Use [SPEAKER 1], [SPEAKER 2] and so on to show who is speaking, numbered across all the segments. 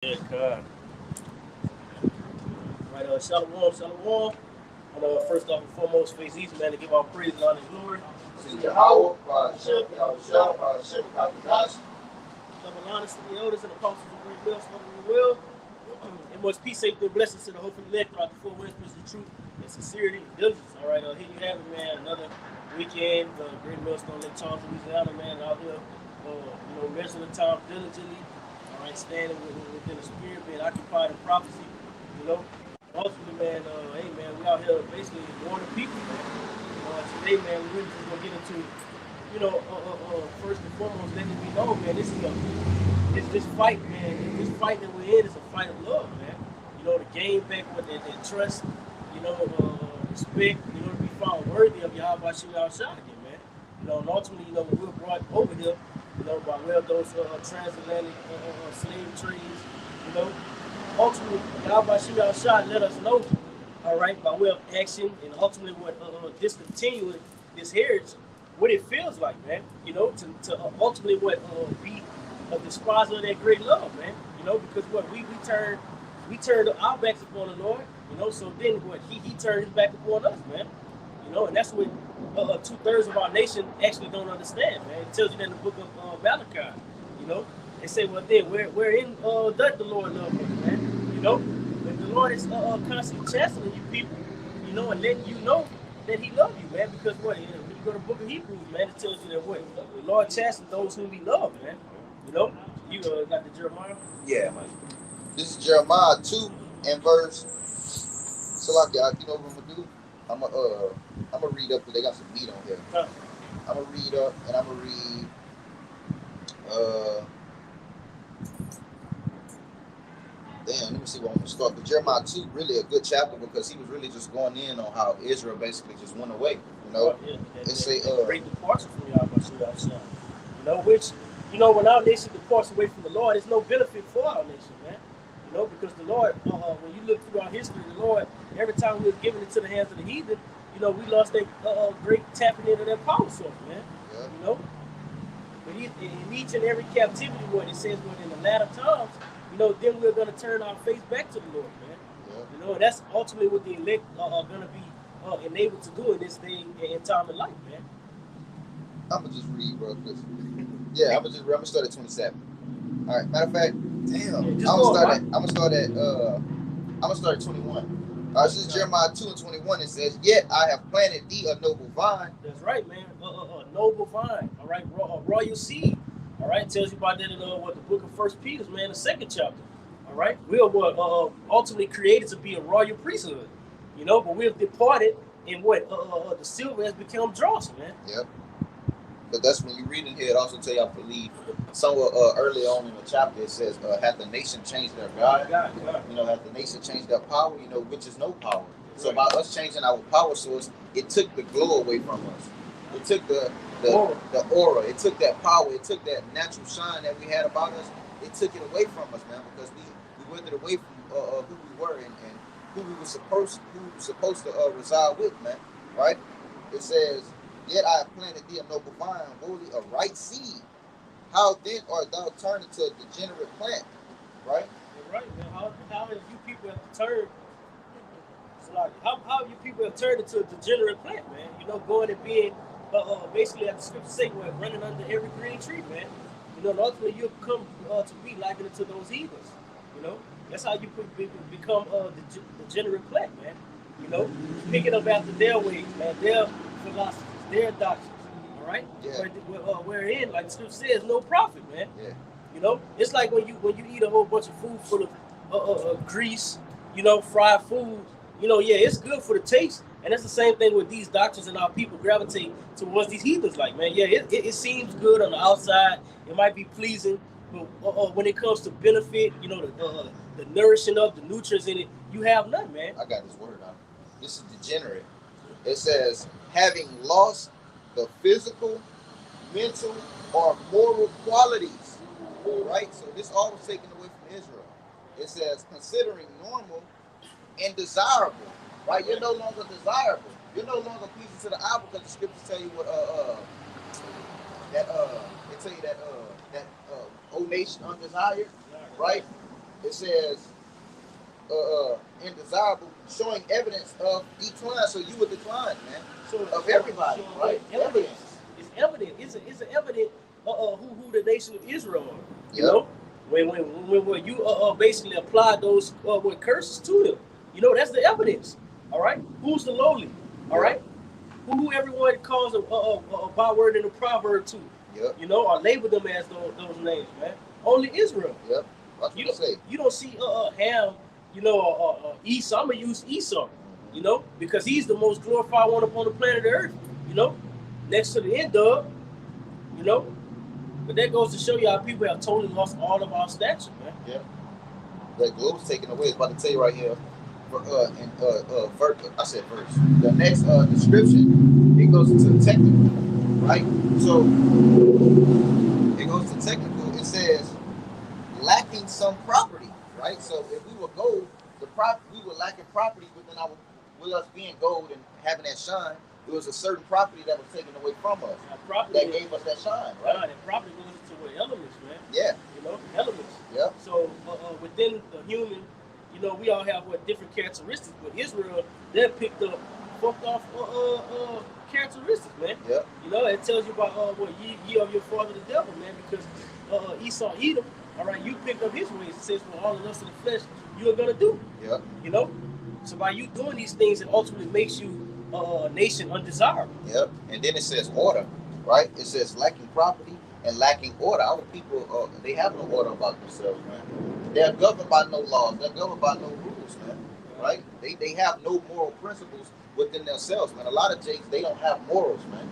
[SPEAKER 1] Yeah, God. Right, shalom, shalom. And first off and foremost, face easy, man, to give all praise and honor and glory to Yahweh, Shep, Yahweh Shep, Kakadash, double honors to the elders and apostles of great will, spoken in will. And much peace, safety, and blessings to the hopefully elect throughout the four winds, of truth and sincerity and diligence. All right, here you have it, man. Another weekend, Great Millstone, Lake Charles, Louisiana, man, out here, measuring the time diligently. All right, standing within the spirit, being occupied in prophecy. You know, ultimately, man, hey, man, we out here basically warning people, man. Today, man, we really just gonna get into, first and foremost, letting it be known, man, this fight, man. This fight that we're in is a fight of love, man. To gain back what that trust, respect, to be found worthy of Yahweh Shua outside again, man. And ultimately, when we're brought over here, by way of those transatlantic slave trades, you know, ultimately, Yahweh Shua outside let us know, all right, by way of action, and ultimately what discontinuing this heritage, what it feels like, man. To ultimately what be a despised of that great love, man. Because what we turned our backs upon the Lord, so then what he turned his back upon us, man. And that's what 2/3 of our nation actually don't understand, man. It tells you that in the book of Malachi, you know. They say, well, then where in does the Lord love us, man? But the Lord is constantly chastening you people, and letting you know that He loves you, man. Because what, when you go to the book of Hebrews, man, it tells you that what the Lord chastens those whom He loves, man. You got the Jeremiah.
[SPEAKER 2] Yeah, man. This is Jeremiah 2 and verse. So like you know what I'm gonna do? I'm gonna read up because they got some meat on here. I'm gonna read up and I'm gonna read uh damn, let me see where I'm gonna start. But Jeremiah 2 really a good chapter because he was really just going in on how Israel basically just went away.
[SPEAKER 1] It's a great departure from Yahweh. Which when our nation departs away from the Lord, there's no benefit for our nation, man. Because the Lord, when you look through our history, the Lord, every time we was giving it to the hands of the heathen, we lost that great tapping into their power source, man.
[SPEAKER 2] Yeah.
[SPEAKER 1] But in each and every captivity, what it says, what in the latter times, then we're going to turn our face back to the Lord, man.
[SPEAKER 2] Yeah.
[SPEAKER 1] And that's ultimately what the elect are going to be enabled to do in this day and time in life, man.
[SPEAKER 2] I'm gonna just read, bro. Yeah, I'm gonna start at 27. All right. Matter of fact, damn, I'm gonna start at 21. This is Jeremiah 2 and 21. It says, "Yet I have planted thee a noble vine."
[SPEAKER 1] That's right, man. Noble vine. All right, royal seed. All right, tells you about that in what the book of First Peter, man, the second chapter. All right, we are what ultimately created to be a royal priesthood. But we have departed, and what the silver has become dross, man.
[SPEAKER 2] Yep. But that's when you read in here. It also tell you, I believe, somewhere early on in the chapter, it says, "Hath the nation changed their God? Hath the nation changed their power? Which is no power." So by us changing our power source, it took the glow away from us. It took the aura. It took that power. It took that natural shine that we had about us. It took it away from us, man, because we withered away from who we were and who we were supposed to reside with, man. Right? It says, "Yet I have planted thee a noble vine, wholly a right seed. How then art thou turned into a degenerate plant?" Right?
[SPEAKER 1] You're right, man. How have you people have turned? How you people have turned into a degenerate plant, man? Going and being basically, as the scripture say, we're running under every green tree, man. And ultimately you'll come to be likened to those heathens. That's how you become the degenerate plant, man. Picking up after their ways, man, their philosophies, their doctrines. All right.
[SPEAKER 2] Yeah.
[SPEAKER 1] Wherein, like the scripture says, no profit, man.
[SPEAKER 2] Yeah.
[SPEAKER 1] It's like when you eat a whole bunch of food full of grease, fried food. Yeah, it's good for the taste, and that's the same thing with these doctrines and our people gravitate towards these heathens. Like, man, yeah, it seems good on the outside. It might be pleasing, but when it comes to benefit, the nourishing of the nutrients in it, you have none, man.
[SPEAKER 2] I got this word on. This is degenerate. It says, having lost the physical, mental, or moral qualities. Right? So this all was taken away from Israel. It says, considering normal and desirable. Right? You're no longer desirable. You're no longer pleasing to the eye because the scriptures tell you what they tell you that old nation undesired, right? it says indesirable, showing evidence of decline. So you would decline, man.
[SPEAKER 1] So
[SPEAKER 2] Of everybody, right?
[SPEAKER 1] Evidence. It's evident. It's evident who the nation of Israel are. You
[SPEAKER 2] Yep.
[SPEAKER 1] know, when you basically apply those what curses to them, you know, that's the evidence. All right. Who's the lowly? All right. Who everyone calls a byword in the proverb to.
[SPEAKER 2] Yep.
[SPEAKER 1] You know, or label them as those names, man. Only Israel.
[SPEAKER 2] Yep. That's what
[SPEAKER 1] You
[SPEAKER 2] you say.
[SPEAKER 1] You don't see Ham, you know, Esau. I'm gonna use Esau, you know, because he's the most glorified one upon the planet Earth, you know, next to the end of, you know. But that goes to show you how people have totally lost all of our stature, man.
[SPEAKER 2] Yeah. That globe's taken away. It's about to tell you right here. I said verse. The next description, it goes into the technical, right? So it goes to technical. It says lacking some property, right? So if we were gold, we were lacking property within with us being gold and having that shine. It was a certain property that was taken away from us. That gave us that shine, right?
[SPEAKER 1] That property goes into what elements, man.
[SPEAKER 2] Yeah.
[SPEAKER 1] You know, elements.
[SPEAKER 2] Yeah.
[SPEAKER 1] So within the human, you know, we all have what different characteristics. But Israel, they picked up, fucked off characteristics, man.
[SPEAKER 2] Yeah.
[SPEAKER 1] You know, it tells you about what ye of your father the devil, man, because Esau Edom, all right, you picked up his ways. It says, for all the lust of the flesh, you are gonna do.
[SPEAKER 2] Yeah.
[SPEAKER 1] You know, so by you doing these things, it ultimately makes you a nation undesirable.
[SPEAKER 2] Yep. And then it says order, right? It says lacking property and lacking order. Our people, they have no order about themselves, man. They're governed by no laws. They're governed by no rules, man. Right? They have no moral principles within themselves, man. A lot of Jakes, they don't have morals, man.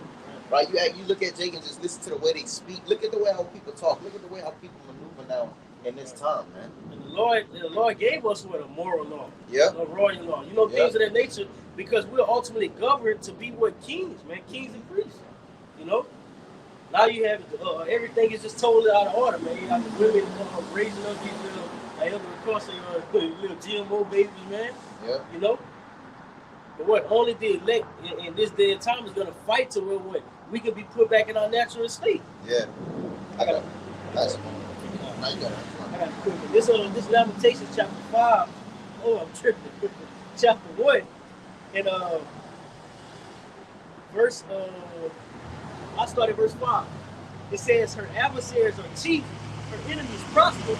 [SPEAKER 2] Right? You look at Jake and just listen to the way they speak. Look at the way how people talk. Look at the way how people maneuver now in this time, man.
[SPEAKER 1] And the Lord gave us what a moral law,
[SPEAKER 2] Yeah,
[SPEAKER 1] a royal law, you know, things of that nature, because we're ultimately governed to be what kings, man, kings and priests. You know, now you have everything is just totally out of order, man. You have the women raising up these little, like of course, little GMO babies, man.
[SPEAKER 2] Yeah.
[SPEAKER 1] You know, but what only the elect in this day and time is going to fight to where what we can be put back in our natural state.
[SPEAKER 2] Yeah. I got it. That's now you got it.
[SPEAKER 1] This Lamentations chapter 5. Oh, I'm tripping. Chapter 1 and verse I started verse 5. It says her adversaries are chief, her enemies prosper.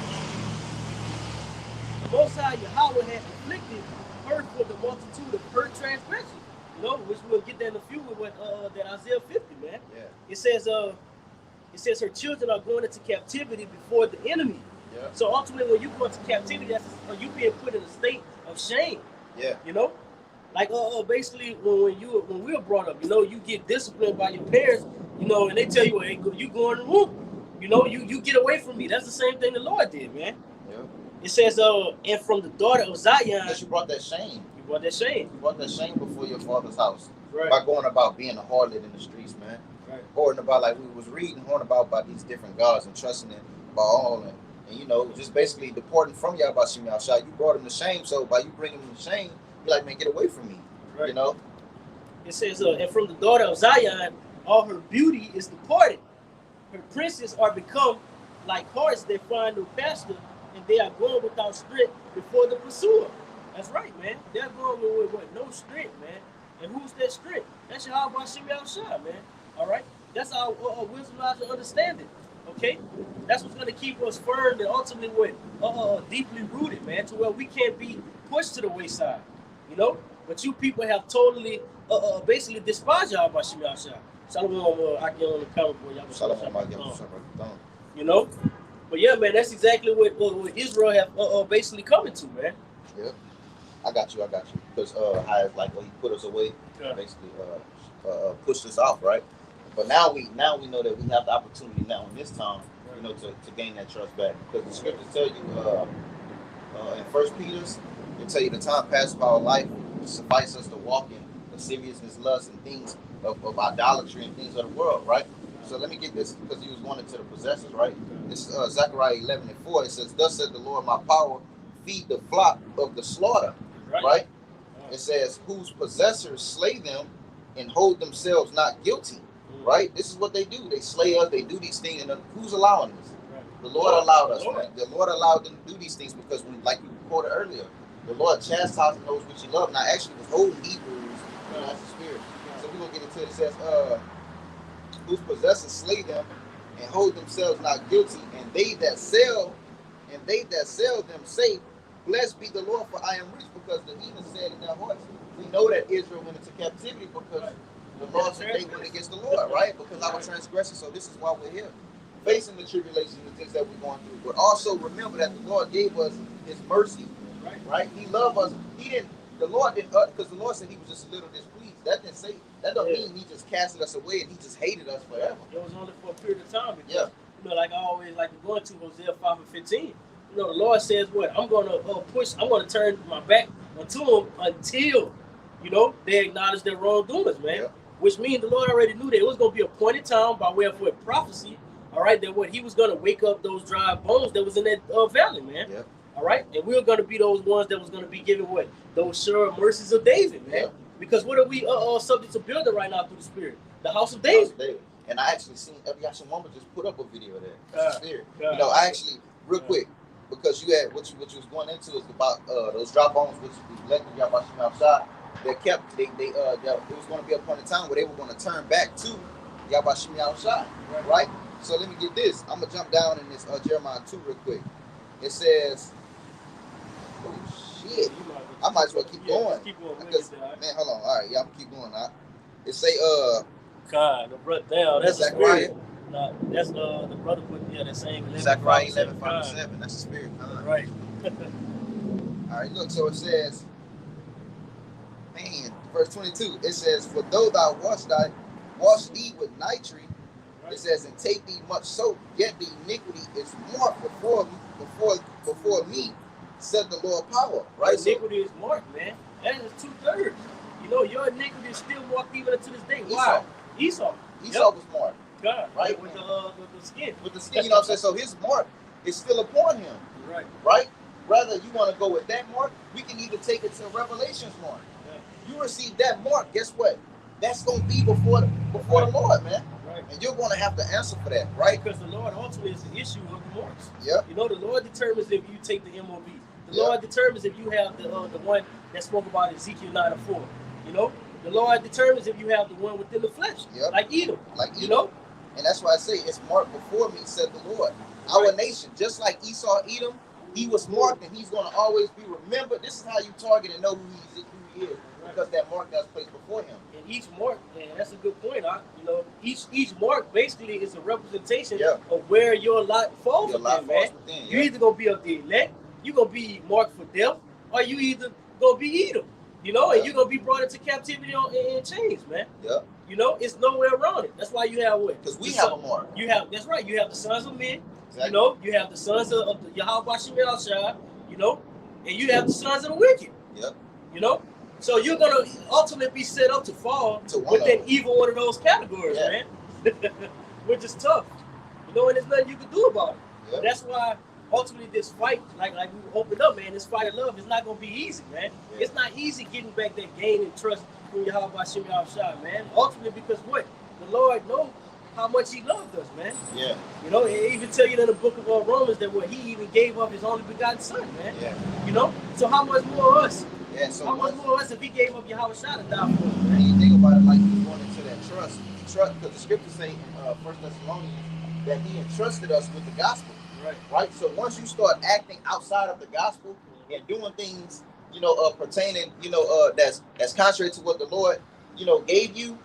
[SPEAKER 1] The Most High Yahweh had afflicted her for the multitude of her transgressions. You know, which we'll get there in a few with what that Isaiah 50, man.
[SPEAKER 2] Yeah.
[SPEAKER 1] It says her children are going into captivity before the enemy.
[SPEAKER 2] Yeah.
[SPEAKER 1] So ultimately, when you go into captivity, that's you being put in a state of shame.
[SPEAKER 2] Yeah.
[SPEAKER 1] You know, like basically when we were brought up, you know, you get disciplined by your parents, you know, and they tell you, hey, you go in the room. You know, you get away from me. That's the same thing the Lord did, man.
[SPEAKER 2] Yeah.
[SPEAKER 1] It says, and from the daughter of Zion,
[SPEAKER 2] Because you brought that shame.
[SPEAKER 1] you brought that shame.
[SPEAKER 2] You brought that shame before your father's house.
[SPEAKER 1] Right.
[SPEAKER 2] By going about being a harlot in the streets, man.
[SPEAKER 1] Right.
[SPEAKER 2] Hoarding about, like we was reading, hoarding about these different gods and trusting in Baal and you know, just basically deporting from Yahweh Shai. You brought him to shame, so by you bringing him to shame, you're like, man, get away from me. Right. You know?
[SPEAKER 1] It says, and from the daughter of Zion, all her beauty is departed. Her princes are become like horses that find no pasture, and they are going without strength before the pursuer. That's right, man. They're going with what? No strength, man. And who's that strength? That's Yahweh Shai, man. All right? That's our wisdom, knowledge, and understanding. Okay? That's what's going to keep us firm and ultimately what? Deeply rooted, man, to where we can't be pushed to the wayside. You know? But you people have totally, basically despised Yahweh Shai. Shalom, I get on the comment boy. You know? But yeah, man, that's exactly what Israel have basically coming to, man.
[SPEAKER 2] Yeah. I got you. Because how it's like, he put us away, basically pushed us off, right? But now we know that we have the opportunity now in this time, you know, to gain that trust back. Because the scriptures tell you in 1 Peter, they tell you the time passed by our life suffice us to walk in lasciviousness, lust, and things of idolatry and things of the world, right? So let me get this, because he was going into the possessors, right? This Zechariah 11:4. It says, "Thus said the Lord, my power, feed the flock of the slaughter." Right? It says, "Whose possessors slay them and hold themselves not guilty." Right? This is what they do. They slay us. They do these things, and who's allowing this? The Lord allowed us, man. The Lord allowed them to do these things because, when, like you quoted earlier, the Lord chastising those which He loved. Now, actually, was holding Hebrews, that's the Spirit. So we're gonna get into it. It says, "Whose possessors slay them and hold themselves not guilty, and they that sell them say, Blessed be the Lord, for I am rich." Because the heathen said in their hearts, we know that Israel went into captivity because the Lord said they went against the Lord, right? Because our transgression. So this is why we're here, facing the tribulations and things that we're going through. But also remember that the Lord gave us His mercy, right? He loved us. The Lord didn't, because the Lord said He was just a little displeased. That don't mean He just casted us away and He just hated us forever.
[SPEAKER 1] It was only for a period of time. Because, like I always like to go into Hosea 5:15. The Lord says what? I'm going to turn my back unto them until, they acknowledge their wrongdoings, man. Which means the Lord already knew that it was going to be a appointed time by way of prophecy, all right, that what He was going to wake up those dry bones that was in that valley, man. All right, and we were going to be those ones that was going to be given what? Those sure mercies of David, man. Because what are we subject to building right now through the Spirit? The house of David. And I actually seen Eliashah Mama just put up a video of that. Spirit. I actually, real quick, because you had what you was going into is about those dry bones which elected Yabashim outside. They it was going to be a point in time where they were going to turn back to Yabashim outside, right? So let me get this. I'm gonna jump down in this Jeremiah 2 real quick. It says, "Oh shit, I might as well keep going." Because, man, hold on. All right, I'm gonna keep going. It say, God, the brother down. That's
[SPEAKER 2] Zechariah.
[SPEAKER 1] No, that's the brother put that same.
[SPEAKER 2] Zechariah 11:5-7. That's the Spirit.
[SPEAKER 1] Right.
[SPEAKER 2] All right, look. So it says, verse 22. It says, "For though thou wash thee with nitrate," it says, "and take thee much soap, yet the iniquity is marked before me, said the Lord power." Right.
[SPEAKER 1] The iniquity is marked, man. That is 2/3. Your iniquity is still marked even to this day. Why? Esau
[SPEAKER 2] was marked.
[SPEAKER 1] God,
[SPEAKER 2] right?
[SPEAKER 1] With the skin.
[SPEAKER 2] With the skin, what I'm saying? So his mark is still upon him.
[SPEAKER 1] Right.
[SPEAKER 2] Right? Whether you want to go with that mark, we can either take it to Revelation's mark. Yeah. You receive that mark, guess what? That's going to be before the Lord, man. Right. And you're going to have to answer for that, right?
[SPEAKER 1] Because the Lord ultimately is the issue of the marks.
[SPEAKER 2] Yeah.
[SPEAKER 1] The Lord determines if you take the MOB. The Lord determines if you have the one that spoke about Ezekiel 9:4. The Lord determines if you have the one within the flesh, like Edom.
[SPEAKER 2] And that's why I say it's marked before me, said the Lord. Our nation, just like Esau, Edom, he was marked, and he's going to always be remembered. This is how you target and know who he is, because that mark that's placed before him.
[SPEAKER 1] And each mark, and that's a good point. Each mark basically is a representation of where your lot falls within, man. You're either going to be of the elect, you're going to be marked for death, or you either going to be Edom. And you're going to be brought into captivity in chains, man.
[SPEAKER 2] Yeah.
[SPEAKER 1] It's nowhere around it. That's why you have what?
[SPEAKER 2] Because we have a mark.
[SPEAKER 1] That's right. You have the sons of men.
[SPEAKER 2] Exactly.
[SPEAKER 1] You have the sons of the Yahweh Shemel Shah, and you have the sons of the wicked.
[SPEAKER 2] Yep.
[SPEAKER 1] So you're going to ultimately be set up to fall within either one of those categories, man. Which is tough. And there's nothing you can do about it. Yep. That's why ultimately this fight, like we opened up, man, this fight of love is not going to be easy, man. Yeah. It's not easy getting back that gain and trust from Yahweh Shemel Shah, man. Ultimately, because what? The Lord knows how much He loved us, man.
[SPEAKER 2] Yeah.
[SPEAKER 1] It even tell you in the book of Romans that what He even gave up His only begotten Son, man. Yeah. So how much more us?
[SPEAKER 2] Yeah. So
[SPEAKER 1] how much more us if He gave up Yahweh Shah to die for us, man?
[SPEAKER 2] And you think about it like He's going into that trust. Because the scriptures say in 1 Thessalonians that He entrusted us with the gospel. Right. So once you start acting outside of the gospel and doing things, pertaining, that's contrary to what the Lord, gave you,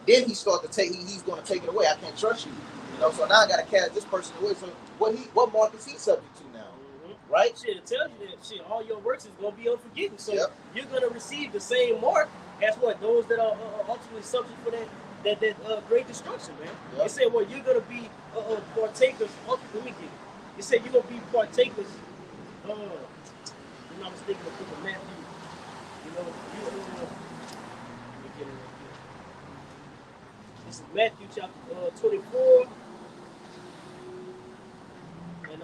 [SPEAKER 2] then He's going to take it away. I can't trust you. So now I got to cast this person away. So what mark is he subject to now? Mm-hmm. Right?
[SPEAKER 1] It tells you that all your works is going to be unforgiven. So you're going to receive the same mark as those that are ultimately subject for that great destruction, man. Yep. It said, you're going to be partakers. Let me get it. It said you're going to be partakers. I was thinking of the book of Matthew. Let me get it right here. This is Matthew chapter 24. And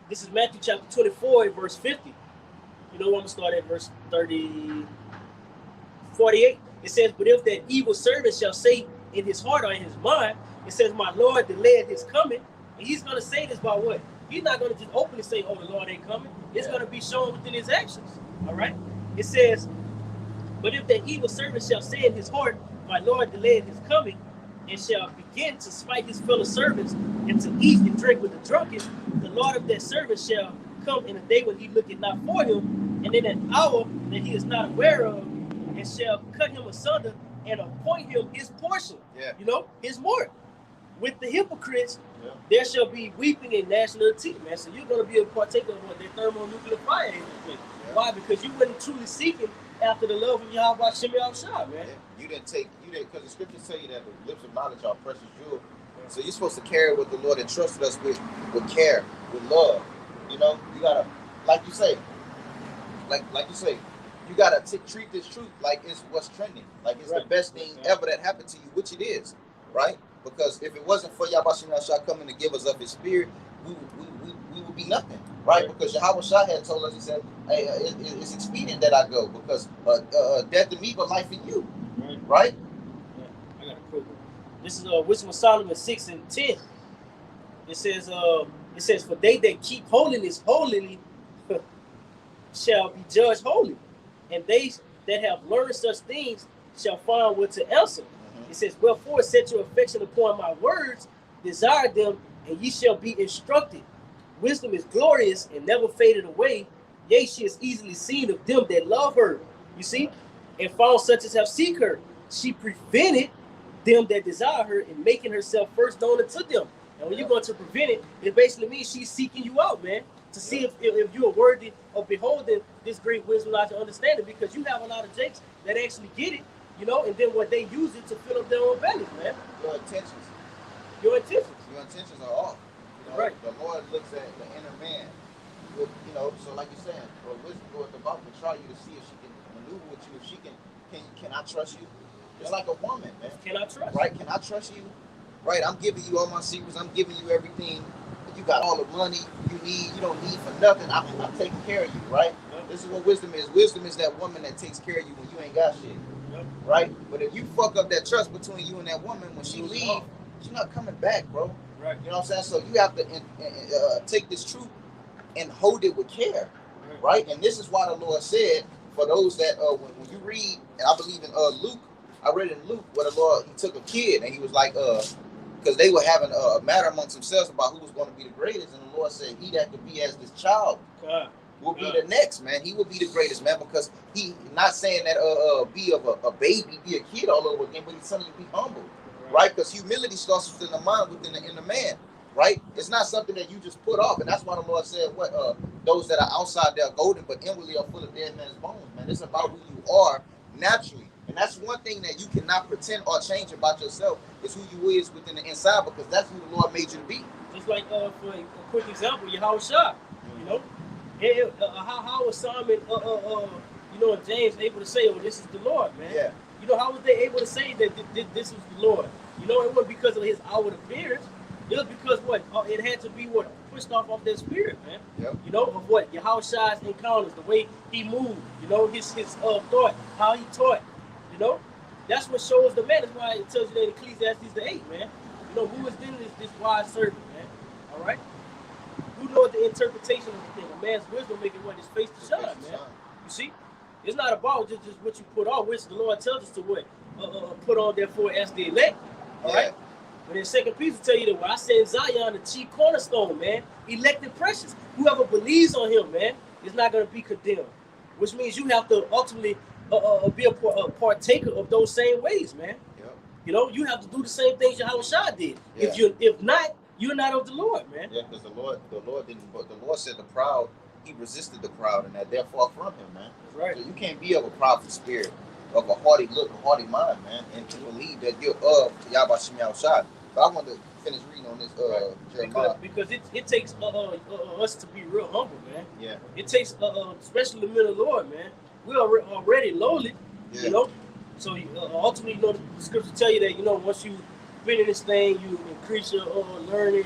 [SPEAKER 1] this is Matthew chapter 24 and verse 50. I'm going to start at verse 48. It says, "But if that evil servant shall say in his heart or in his mind, It says, my Lord delayed his coming. And he's going to say this by what? He's not going to just openly say, oh, the Lord ain't coming. It's going to be shown within his actions. All right? It says, but if that evil servant shall say in his heart, my Lord delayed his coming, and shall begin to spite his fellow servants, and to eat and drink with the drunken, the Lord of that servant shall come in a day when he looketh not for him, and in an hour that he is not aware of, and shall cut him asunder and appoint him his portion, his mark. With the hypocrites, there shall be weeping and gnashing of teeth, man. So you're going to be a partaker of what their thermonuclear fire is. Why? Because you weren't truly seeking after the love of Yahweh Shem Yahushua, man.
[SPEAKER 2] You didn't, because the scriptures tell you that the lips of knowledge are precious jewel. So you're supposed to carry what the Lord entrusted us with care, with love. You know, you gotta, like you say, you gotta treat this truth like it's what's trending, like it's the best thing ever that happened to you, which it is, right? Because if it wasn't for Yahweh Shem Yahushua coming to give us of his spirit, we would be nothing, right? Because Yahweh Shah had told us, he said, hey, it's expedient that I go, because death in me, but life in you, right?
[SPEAKER 1] Yeah, I got a quick one. This is Wisdom of Solomon 6:10. It says, for they that keep holiness holily shall be judged holy, and they that have learned such things shall find what to answer. It says, wherefore set your affection upon my words, desire them, and ye shall be instructed. Wisdom is glorious and never faded away. Yea, she is easily seen of them that love her. You see? And found such as have seek her. She prevented them that desire her in making herself first known unto them. And when you're going to prevent it, it basically means she's seeking you out, man, to see if you are worthy of beholding this great wisdom, not to understand it, because you have a lot of jakes that actually get it, you know, and then what they use it to fill up their own bellies, man.
[SPEAKER 2] Your intentions.
[SPEAKER 1] Your intentions.
[SPEAKER 2] Your intentions are off. You know, right. The Lord looks at the inner man. With, you know, so like you're saying, well, wisdom goeth about to try you to see if she can maneuver with you, if she can I trust you? It's like a woman, man.
[SPEAKER 1] Can I trust?
[SPEAKER 2] Right? Can I trust you? Right? I'm giving you all my secrets. I'm giving you everything. You got all the money you need. You don't need for nothing. I'm taking care of you, right? Yep. This is what wisdom is. Wisdom is that woman that takes care of you when you ain't got shit. Yep. Right? But if you fuck up that trust between you and that woman, when she leaves, she's not coming back, bro. Right. You know what I'm saying? So you have to take this truth and hold it with care, right? And this is why the Lord said, for those that, when you read, and I believe in Luke, I read in Luke where the Lord, he took a kid and he was like, because they were having a matter amongst themselves about who was going to be the greatest, and the Lord said, he that could be as this child will be the next, man. He will be the greatest, man, because he, not saying that be of a baby, be a kid all over again, but he's telling you be humble, right? Because humility starts within the mind, within the man, right? It's not something that you just put off, and that's why the Lord said, what those that are outside, they're golden, but inwardly are full of dead man's bones, man. It's about who you are naturally. And that's one thing that you cannot pretend or change about yourself, is who you is within the inside, because that's who the Lord made you to be.
[SPEAKER 1] Just like, for a quick example, Yahushua, you know, how was Simon, you know, and James able to say, oh, this is the Lord, man? Yeah. You know, how was they able to say that this was the Lord? You know, it wasn't because of his outward appearance. It was because it had to be pushed off their spirit, man. Yep. You know, of what Yahushua's encounters, the way he moved, you know, his thought, how he taught. You know, that's what shows the man. That's why it tells you that in Ecclesiastes 8, man. You know, who is then this wise servant, man? All right? Who knows the interpretation of the thing? A man's wisdom making his face to shine, man. You see? It's not about just what you put on, which the Lord tells us to put on, therefore, as the elect. All right? But in 2 Peter tell you that I say in Zion, the chief cornerstone, man, elected precious. Whoever believes on him, man, is not going to be condemned. Which means you have to ultimately be a partaker of those same ways, man. Yep. You know, you have to do the same things Yahushua did. Yeah. If not, you're not of the Lord, man. Yeah, because the Lord didn't. But the Lord said the proud, he resisted the proud, and that they're far from him, man. That's right. So you can't be of a proudful spirit, of a haughty look, a haughty mind, man, and to believe that you're of Yahweh Shem Yahushua. So I want to finish reading on this Jeremiah. Because it takes us to be real humble, man. Yeah. It takes, especially the men of the Lord, man. We are already lowly, you know. So ultimately, you know, the scriptures tell you that, you know, once you been in this thing, you increase your learning,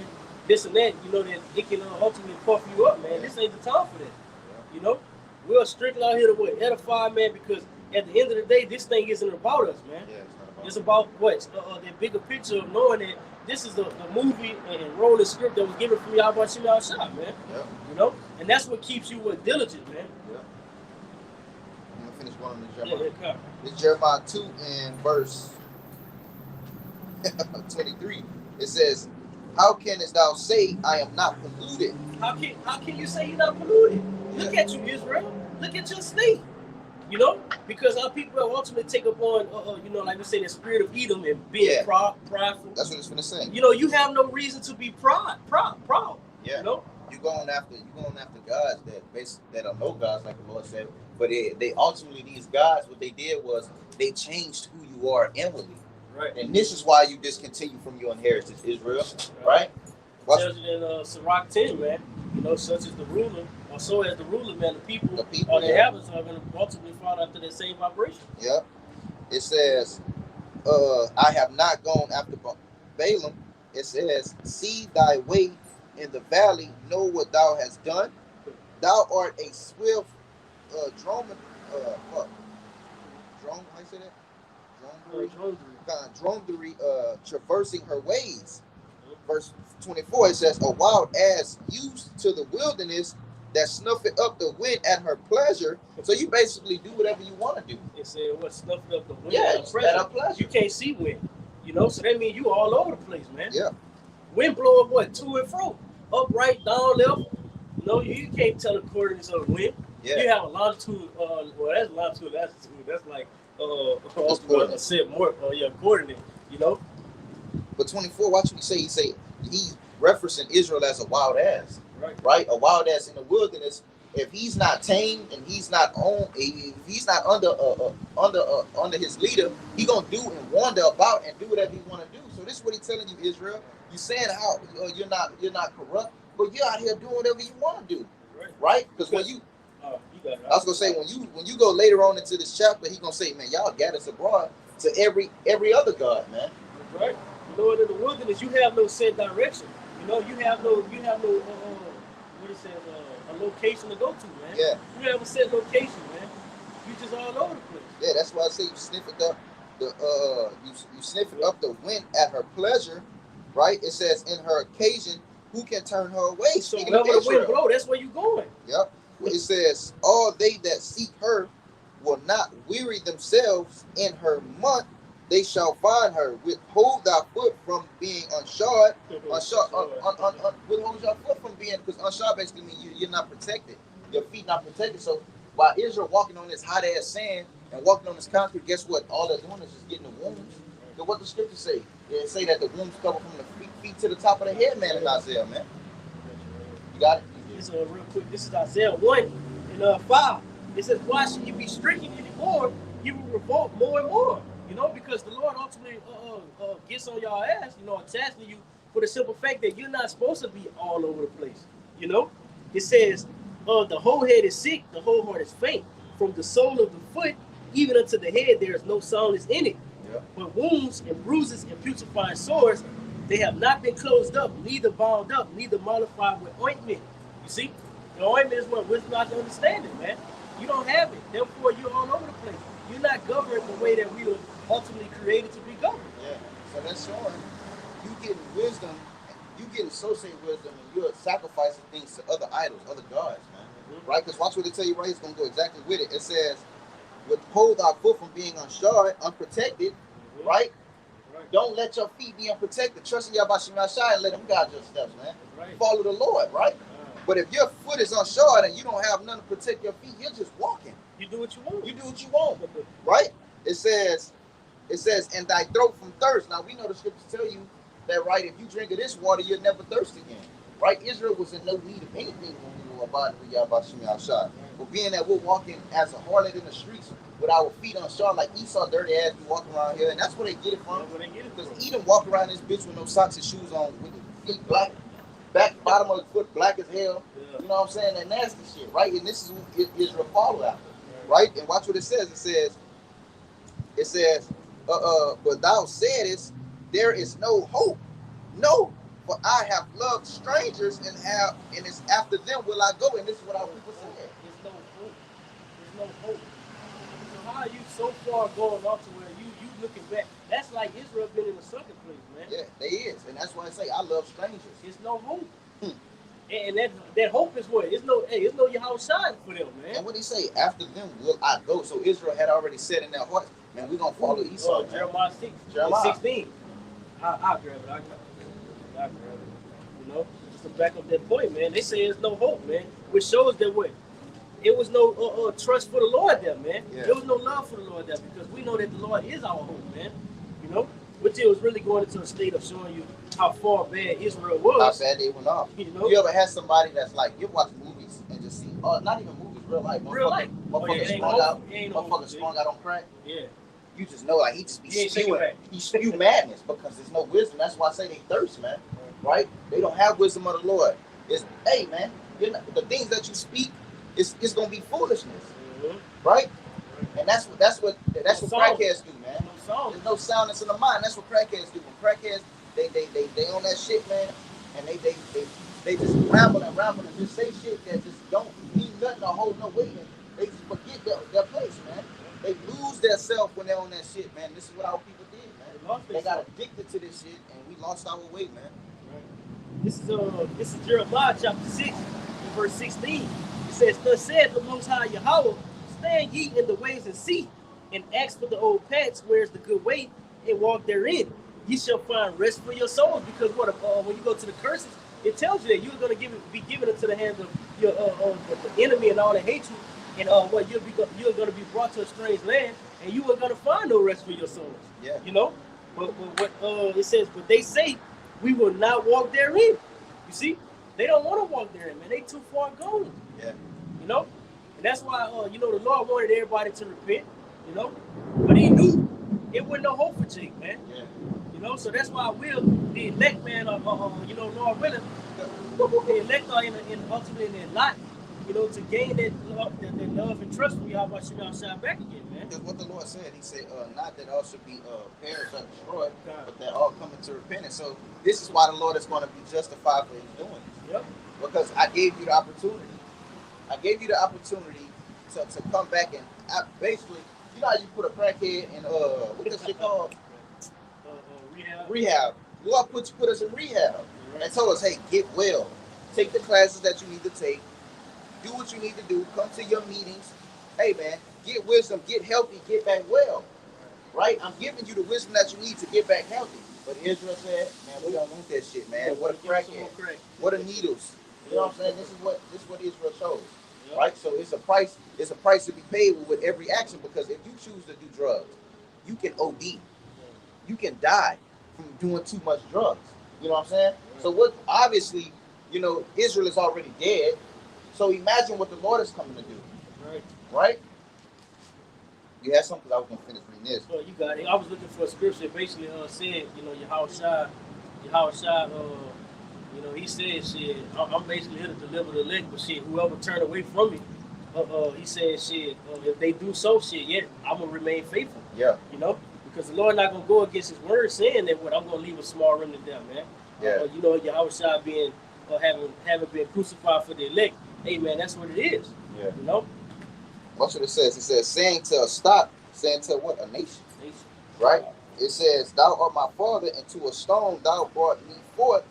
[SPEAKER 1] this and that, you know, that it can ultimately puff you up, man. Yeah. This ain't the time for that. Yeah. You know, we are strictly out here to edify, man, because at the end of the day, this thing isn't about us, man. Yeah, it's not about what? The bigger picture of knowing that this is the movie and rolling script that was given from Yahweh Shimei Shah, man.
[SPEAKER 2] Yep.
[SPEAKER 1] You know, and that's what keeps you diligent, man.
[SPEAKER 2] Yep. I'm gonna finish one of the
[SPEAKER 1] Yeah,
[SPEAKER 2] Jeremiah.
[SPEAKER 1] yeah,
[SPEAKER 2] It's Jeremiah 2 and verse 23. It says, "How canst thou say I am not polluted?"
[SPEAKER 1] How can you say you're not polluted? Look at you, Israel. Look at your state. You know, because our people ultimately take upon, you know, like we say, the spirit of Edom and being prideful.
[SPEAKER 2] That's what it's gonna say.
[SPEAKER 1] You know, you have no reason to be proud.
[SPEAKER 2] Yeah.
[SPEAKER 1] You know,
[SPEAKER 2] you going after gods that are no gods, like the Lord said. But they ultimately, these gods, what they did was they changed who you are inwardly.
[SPEAKER 1] Right.
[SPEAKER 2] And this is why you discontinue from your inheritance, Israel. Right?
[SPEAKER 1] It tells you in Sirach 10, man. You know, such as the ruler, or so as the ruler, man, the people or the inhabitants are going to ultimately fall after that same vibration.
[SPEAKER 2] Yeah. It says, I have not gone after Balaam. It says, see thy way in the valley, know what thou hast done. Thou art a swift dromedary. How you say that? Dromedary, traversing her ways. Verse 24, it says, a wild ass used to the wilderness that snuffeth up the wind at her pleasure. So you basically do whatever you want to do.
[SPEAKER 1] It said, what, snuffing up the wind
[SPEAKER 2] at her pleasure.
[SPEAKER 1] You can't see wind, you know, so that means you all over the place, man.
[SPEAKER 2] Yeah.
[SPEAKER 1] Wind blowing what, to and fro, up, right, down, left. No, you can't tell the coordinates of the wind.
[SPEAKER 2] Yeah.
[SPEAKER 1] You have a longitude, well, that's longitude, that's like, coordinate, you know.
[SPEAKER 2] But 24, watch what he say. He's referencing Israel as a wild ass.
[SPEAKER 1] Right.
[SPEAKER 2] A wild ass in the wilderness. If he's not tamed and he's not under his leader, he gonna do and wander about and do whatever he want to do. So this is what he's telling you, Israel. You saying how you're not corrupt, but you're out here doing whatever you want to do, right? Because when you, I was gonna say when you go later on into this chapter, he gonna say, man, y'all gather abroad to every other god, man.
[SPEAKER 1] Right. You know, in the wilderness, you have no set direction. You know, you have no what it says, a location to go to, man.
[SPEAKER 2] Yeah.
[SPEAKER 1] You have a set location, man. You just all over the place.
[SPEAKER 2] Yeah, that's why I say you sniff it up you sniff it up the wind at her pleasure, right? It says in her occasion, who can turn her away?
[SPEAKER 1] So wherever the wind blow, that's where you going.
[SPEAKER 2] Yep. Well, it says all they that seek her will not weary themselves in her month. They shall find her. Withhold thy foot from being unshod. Withhold your foot from being, because unshod basically means you're not protected. Your feet not protected. So while Israel walking on this hot ass sand and walking on this concrete, guess what? All they're doing is just getting the wounds. But what the scriptures say? It say that the wounds cover from the feet to the top of the head, man, in Isaiah, man. You got it?
[SPEAKER 1] This real quick. This is Isaiah 1 and 5. It says, why should you be stricken anymore? You will revolt more and more. You know, because the Lord ultimately gets on your ass, you know, attaching you for the simple fact that you're not supposed to be all over the place. You know, it says, the whole head is sick, the whole heart is faint. From the sole of the foot, even unto the head, there is no soundness in it.
[SPEAKER 2] Yeah.
[SPEAKER 1] But wounds and bruises and putrefying sores, they have not been closed up, neither bound up, neither mollified with ointment. You see, the ointment is what wisdom not to understand it, man. You don't have it, therefore you're all over the place. You're not governed the way that we were ultimately created to be governed.
[SPEAKER 2] Yeah. So that's showing you getting wisdom, you getting associated wisdom, and you're sacrificing things to other idols, other gods, man. Mm-hmm. Right? Because watch what they tell you right. It's gonna go exactly with it. It says, withhold thy foot from being unshod, unprotected, mm-hmm. Right? Don't let your feet be unprotected. Trust in Yahweh Shemai Shai and let him guide your steps, man. Right. Follow the Lord, right? But if your foot is unshod and you don't have nothing to protect your feet, you're just walking.
[SPEAKER 1] You do what you want.
[SPEAKER 2] You do what you want, right? It says, and thy throat from thirst. Now we know the scriptures tell you that, right? If you drink of this water, you'll never thirst again, right? Israel was in no need of anything when we were abiding with Yahweh Shemai Shai. But being that we're walking as a harlot in the streets with our feet unshod, like Esau, dirty ass, be walking around here, and that's where they get it from. Because Edom walk around this bitch with no socks and shoes on, with the feet black. Back bottom of the foot black as hell. Yeah. You know what I'm saying? That nasty shit, right? And this is what Israel follow after, right? And watch what it says. It says, but thou saidest, there is no hope. No, for I have loved strangers and it's after them will I go. And this is what our people said.
[SPEAKER 1] There's no hope. There's no hope. So how are you so far going off to where you looking back? that's like Israel been in a sucker place, man.
[SPEAKER 2] Yeah, they is. And that's why I say I love strangers.
[SPEAKER 1] It's no hope.
[SPEAKER 2] Hmm.
[SPEAKER 1] And that hope is what? It's no Yahushua for them, man.
[SPEAKER 2] And what he say, after them will I go. So Israel had already said in their hearts, man, we're going to follow Esau.
[SPEAKER 1] Jeremiah 6,
[SPEAKER 2] Jeremiah
[SPEAKER 1] 16. I'll grab it. I'll grab it. You know, just to back up that point, man. They say there's no hope, man. Which shows that what? It was no trust for the Lord there, man.
[SPEAKER 2] Yeah.
[SPEAKER 1] There was no love for the Lord there because we know that the Lord is our hope, man. You know? Which it was really going into a state of showing you how far bad Israel was.
[SPEAKER 2] How bad they went off.
[SPEAKER 1] You know?
[SPEAKER 2] You ever had somebody that's like, you watch movies and just see, not even movies, real life.
[SPEAKER 1] Real life.
[SPEAKER 2] Motherfucker sprung out on crack.
[SPEAKER 1] Yeah.
[SPEAKER 2] You just know, like, he just be spewing. He spew madness because there's no wisdom. That's why I say they thirst, man. Right? They don't have wisdom of the Lord. It's, hey, man, the things that you speak, it's going to be foolishness.
[SPEAKER 1] Mm-hmm.
[SPEAKER 2] Right? And that's what crackheads do, man. There's no soundness in the mind. That's what crackheads do. When crackheads, they on that shit, man, and they just ramble and just say shit that just don't mean nothing or hold no weight. And they just forget their place, man. They lose their self when they're on that shit, man. This is what our people did, man. They got addicted to this shit, and we lost our way, man.
[SPEAKER 1] Right. This is Jeremiah chapter 6, verse 16. It says, "Thus said the Most High Yahweh, stand ye in the ways and see, and ask for the old paths, where's the good way, and walk therein. Ye shall find rest for your souls." Because when you go to the curses, it tells you that you're going to be given into the hands of your the enemy and all that hate you, and you're going to be brought to a strange land, and you are going to find no rest for your souls.
[SPEAKER 2] Yeah.
[SPEAKER 1] You know, but what it says, but they say we will not walk therein. You see, they don't want to walk therein, man. They too far gone.
[SPEAKER 2] Yeah.
[SPEAKER 1] You know, and that's why the Lord wanted everybody to repent. You know, but He knew it wasn't no hope for Jake, man.
[SPEAKER 2] Yeah.
[SPEAKER 1] You know, so that's why the elect, man, Lord willing, the elect are ultimately in their lot, to gain that love and trust from Yahweh Shemel back again, man.
[SPEAKER 2] Because what the Lord said, He said, not that all should be perished or destroyed, but that all come into repentance. So this is why the Lord is going to be justified for His doing.
[SPEAKER 1] Yep.
[SPEAKER 2] Because I gave you the opportunity. I gave you the opportunity to come back and basically, you know how you put a crackhead in what's that shit called? Rehab. Lord put us in rehab and told us, hey, get well. Take the classes that you need to take. Do what you need to do. Come to your meetings. Hey, man, get wisdom, get healthy, get back well. Right? I'm giving you the wisdom that you need to get back healthy. But Israel said, man, we don't want that shit, man. What a crackhead. What a needles. You know what I'm saying? This is what Israel chose. Yep. Right? So it's a price to be paid with every action, because if you choose to do drugs, you can OD. You can die from doing too much drugs. You know what I'm saying? Right. So what obviously, Israel is already dead. So imagine what the Lord is coming to do.
[SPEAKER 1] Right.
[SPEAKER 2] Right? You had something, I was gonna finish reading this.
[SPEAKER 1] Well, you got it. I was looking for a scripture basically said, Yahushua, he said, shit, I'm basically here to deliver the elect, but shit, whoever turn away from me, he said, shit, if they do so, shit, yeah, I'm gonna remain faithful.
[SPEAKER 2] Yeah.
[SPEAKER 1] Because the Lord not gonna go against His word, saying that I'm gonna leave a small remnant there, man.
[SPEAKER 2] Yeah.
[SPEAKER 1] Yahushua being having been crucified for the elect. Hey, man, that's what it is.
[SPEAKER 2] Yeah. Watch what it says. It says, saying to a stock, saying to what? A nation. Right? It says, thou art my father, and to a stone thou brought me forth,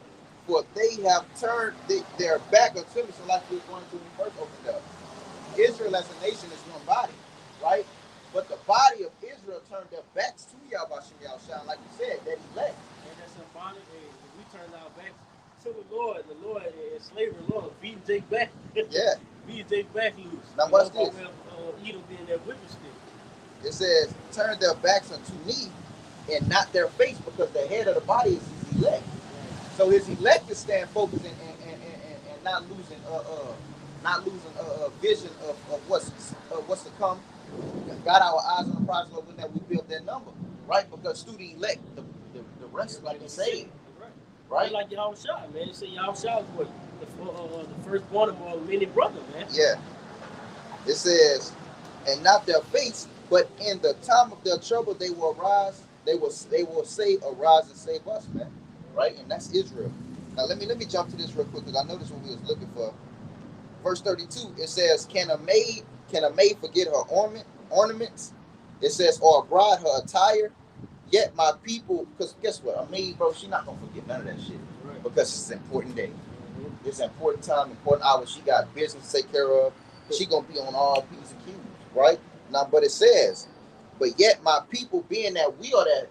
[SPEAKER 2] for they have turned their back unto me. So like we were going to when we first opened up. Israel as a nation is one body, right? But the body of Israel turned their backs to Yahweh Shemel, like you said, that elect.
[SPEAKER 1] And that's symbolic. We turned our backs to the Lord and slavery, Lord, beat Jake back.
[SPEAKER 2] Yeah.
[SPEAKER 1] Beat Jake back loose.
[SPEAKER 2] Now what's this?
[SPEAKER 1] Edom being their witness still.
[SPEAKER 2] It says, turn their backs unto me and not their face, because the head of the body is His elect. Yeah. So His elect is stand focused and not losing vision of what's to come. Got our eyes on the prize of when that we built that number, right? Because through the elect, the rest is like the saved, right?
[SPEAKER 1] Like Yahushua, man. You say Yahushua is what the firstborn of many brothers, man.
[SPEAKER 2] Yeah. It says, and not their face, but in the time of their trouble they will arise. They will say, arise and save us, man. Right? And that's Israel. Now let me jump to this real quick, because I know this is what we was looking for. Verse 32, it says, can a maid forget her ornaments? It says, or a bride her attire? Yet my people, because guess what? A maid, bro, she not gonna forget none of that shit.
[SPEAKER 1] Right.
[SPEAKER 2] Because it's an important day. It's an important time, important hour. She got business to take care of. She gonna be on all P's and Q's, right? Now, but it says, but yet my people, being that we are that,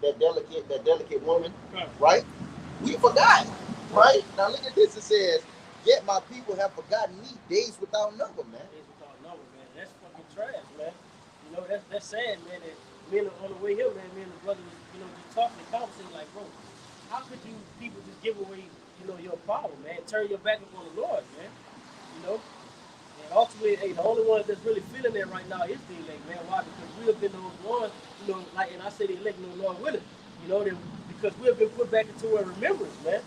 [SPEAKER 2] that delicate woman, right? We forgot, right? Now look at this. It says, yet my people have forgotten me days without number, man.
[SPEAKER 1] Days without number, man. That's fucking trash, man. You know, that's sad, man. That me and on the way here, man, me and the brother was, just talking and conversating like, bro, how could you people just give away, your power, man? Turn your back upon the Lord, man. You know? And ultimately, hey, the only ones that's really feeling that right now is the elect, man. Why? Because we have been those ones, like, and I say the elect, Lord willing, because we have been put back into a remembrance, man.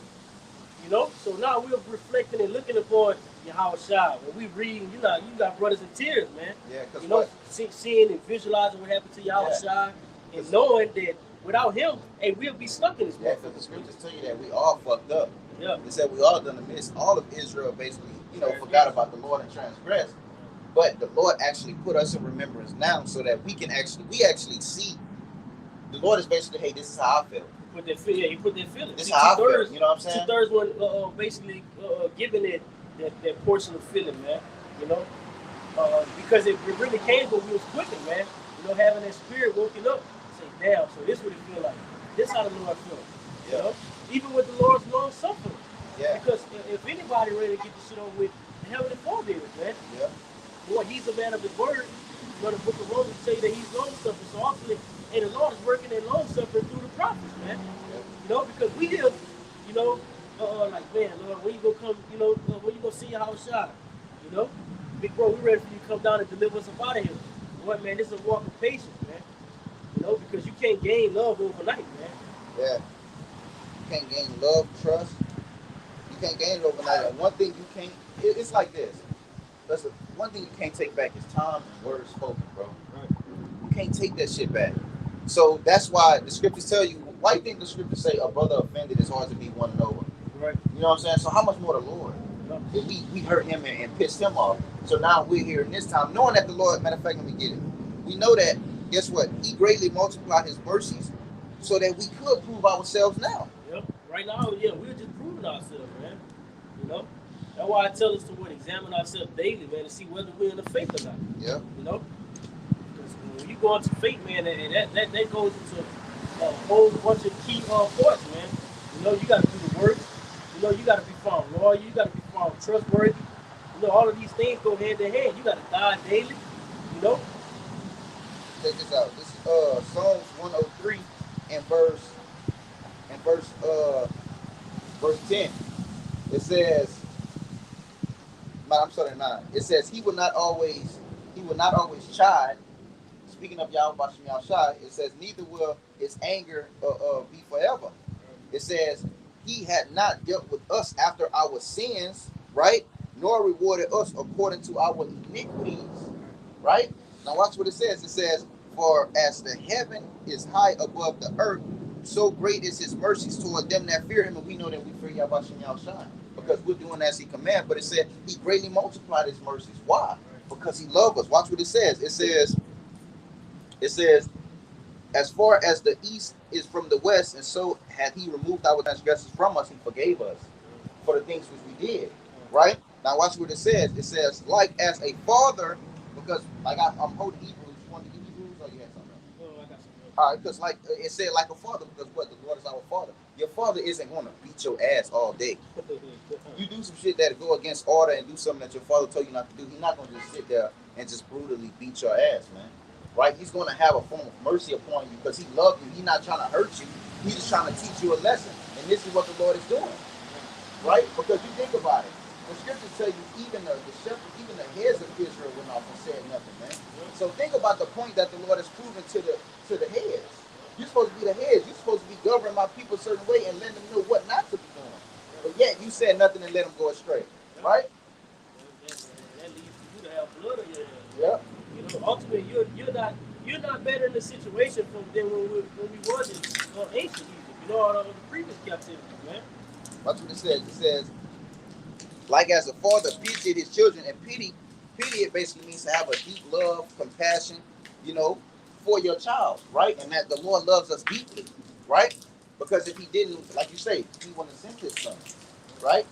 [SPEAKER 1] So now we're reflecting and looking upon Yahweh Shai. When we read, you got brothers in tears, man.
[SPEAKER 2] Yeah, because
[SPEAKER 1] seeing and visualizing what happened to Yahweh Shai, and knowing that without him, hey, we'll be stuck in this.
[SPEAKER 2] Yeah, because the scriptures tell you that we all fucked up.
[SPEAKER 1] Yeah.
[SPEAKER 2] They said we all done the miss. All of Israel basically, forgot about the Lord and transgressed. But the Lord actually put us in remembrance now, so that we actually see. The Lord is basically, hey, this is how I feel.
[SPEAKER 1] He put that feeling.
[SPEAKER 2] This is how I feel. You know what I'm saying?
[SPEAKER 1] 2/3 one basically giving it that portion of feeling, man. Because it really came when we was quickened, man. Having that spirit woken up, say, damn, so this what it feel like. This how the Lord feels.
[SPEAKER 2] Yeah.
[SPEAKER 1] Even with the Lord's long suffering.
[SPEAKER 2] Yeah.
[SPEAKER 1] Because if anybody ready to get this shit on with, the Heavenly Father is, man.
[SPEAKER 2] Yeah.
[SPEAKER 1] Boy, he's a man of his word. The book of Romans tell you that he's long suffering. So ultimately, and the Lord is working that long suffering through the prophets, man. Yeah. Because we hear, like, man, Lord, when you gonna come, when you gonna see Yahweh Shai? Big bro, we ready for you to come down and deliver us up out of here. Boy, man, this is a walk of patience, man. Because you can't gain love overnight, man.
[SPEAKER 2] Yeah. You can't gain love, trust. You can't gain it overnight. And one thing you can't, it's like this. Listen, one thing you can't take back is time and words spoken, bro.
[SPEAKER 1] Right.
[SPEAKER 2] You can't take that shit back. So that's why the scriptures tell you, why you think the scriptures say a brother offended is hard to be won over?
[SPEAKER 1] Right.
[SPEAKER 2] You know what I'm saying? So how much more the Lord? If we hurt him and pissed him off. So now we're here in this time, knowing that the Lord, matter of fact, let me get it. We know that, guess what? He greatly multiplied his mercies so that we could prove ourselves now.
[SPEAKER 1] Yep. Right now, we're just proving ourselves, man. That's why I tell us to examine ourselves daily, man, to see whether we're in the faith or not.
[SPEAKER 2] Yeah.
[SPEAKER 1] Because when you go into faith, man, and that goes into a whole bunch of key points, man. You got to do the work. You got to be found loyal. You got to be found trustworthy. All of these things go hand in hand. You got to die daily.
[SPEAKER 2] Check this out. This is Psalms 103 and verse 10. It says, I'm sorry, 9. It says he will not always chide. Speaking of Yahweh Bashem Yahushai, it says neither will his anger be forever. It says he had not dealt with us after our sins, right? Nor rewarded us according to our iniquities, right? Now watch what it says. It says, for as the heaven is high above the earth, so great is his mercies toward them that fear him. And we know that we fear Yahweh Bashem Yahushai because we're doing as he commanded. But it said he greatly multiplied his mercies. Why? Because he loved us. Watch what it says. It says, as far as the east is from the west, and so had he removed our transgressions from us, he forgave us for the things which we did. Right? Now watch what it says. It says, like as a father, because like I'm holding Hebrews. You want to give Hebrews or you had something else?
[SPEAKER 1] No, I got something else.
[SPEAKER 2] All right, because like it said, like a father, because what? The Lord is our father. Your father isn't going to beat your ass all day. You do some shit that go against order and do something that your father told you not to do. He's not going to just sit there and just brutally beat your ass, man. Right? He's going to have a form of mercy upon you because he loves you. He's not trying to hurt you. He's just trying to teach you a lesson. And this is what the Lord is doing. Right? Because you think about it. The scriptures tell you even the shepherds, even the heads of Israel went off and said nothing, man. So think about the point that the Lord has proven to the heads. You're supposed to be the heads. You're supposed to be governing my people a certain way and letting them know what not to be doing. But yet you said nothing and let them go astray. Right?
[SPEAKER 1] That leads you to have blood on your hands.
[SPEAKER 2] Yeah.
[SPEAKER 1] Ultimately, you're not better in the situation than when we was in ancient Egypt. The previous captivity, man.
[SPEAKER 2] Watch what it says. It says, like as a father pitied his children, and pity it basically means to have a deep love, compassion, for your child, right? And that the Lord loves us deeply, right? Because if he didn't, like you say, he wouldn't have sent his son, right?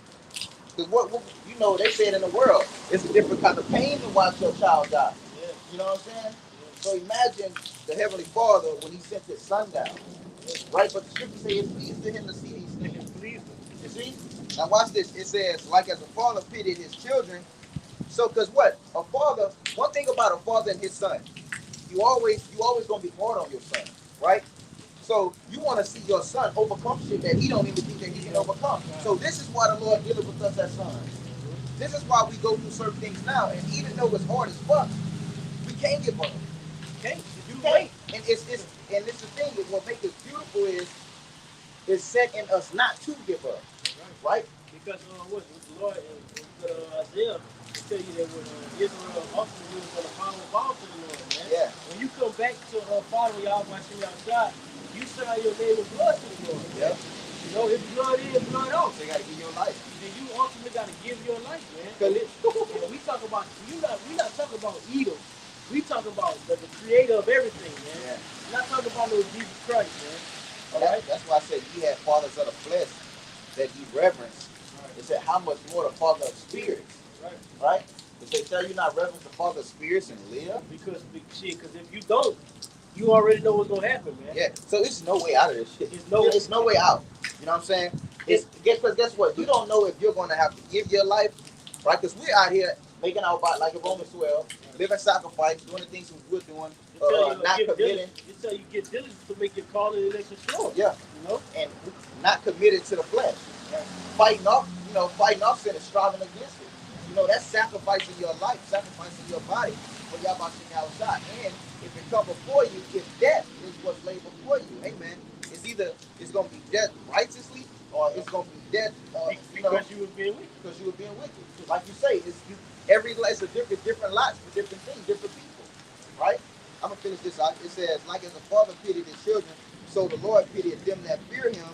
[SPEAKER 2] Because what you know, they said in the world, it's a different kind of pain to watch your child die.
[SPEAKER 1] Yeah.
[SPEAKER 2] You know what I'm saying?
[SPEAKER 1] Yeah.
[SPEAKER 2] So imagine the Heavenly Father when he sent his son down, right? But the scripture says it's pleased to him to see these things. You see? Now watch this. It says, like as a father pitied his children. So, because what? A father, one thing about a father and his son, you always gonna be hard on your son, right? So you want to see your son overcome shit that he don't even think that he can overcome. So this is why the Lord dealing with us as sons. This is why we go through certain things now, and even though it's hard as fuck, we can't give up.
[SPEAKER 1] Okay.
[SPEAKER 2] You can't. And it's and this is the thing. What makes it beautiful is set in us not to give up, right?
[SPEAKER 1] Because what the Lord in Isaiah tell you that when Israel ultimately was going to follow to the Lord, man.
[SPEAKER 2] Yeah.
[SPEAKER 1] When you come back to following y'all by Shimmy outside, you sign your name in blood to the Lord.
[SPEAKER 2] Yeah.
[SPEAKER 1] You know, if blood in, blood out.
[SPEAKER 2] So you gotta give your life.
[SPEAKER 1] Then you ultimately got to give your life, man. We talk about we not talking about Edom. We talk about the creator of everything, man.
[SPEAKER 2] Yeah.
[SPEAKER 1] We're not talking about no Jesus Christ, man. All right.
[SPEAKER 2] That's why I said ye had fathers of the flesh that ye reverence.
[SPEAKER 1] Right.
[SPEAKER 2] It said how much more the father of spirits,
[SPEAKER 1] Right.
[SPEAKER 2] right? If they tell you not reverence the father of spirits and live.
[SPEAKER 1] Because if you don't, you already know what's gonna happen, man.
[SPEAKER 2] Yeah. So it's no way out of this shit. It's no way out. You know what I'm saying? Guess what? You don't know if you're gonna have to give your life, right? Because we're out here making our body like a Roman 12, living sacrifice, doing the things we're doing, not committing.
[SPEAKER 1] You tell you get diligent to make your calling and election sure.
[SPEAKER 2] Yeah.
[SPEAKER 1] You know?
[SPEAKER 2] And not committed to the flesh.
[SPEAKER 1] Right.
[SPEAKER 2] Fighting off sin and striving against it. You know, that's sacrificing your life, sacrificing your body for Yahweh outside. And if it come before you, if death is what's laid before you, amen, it's either it's gonna be death righteously or it's gonna be death
[SPEAKER 1] because you were being wicked.
[SPEAKER 2] Because you were being wicked. Like you say, it's a different lots for different things, different people. Right? I'm gonna finish this out. It says, like as a father pitied his children, so the Lord pitied them that fear him.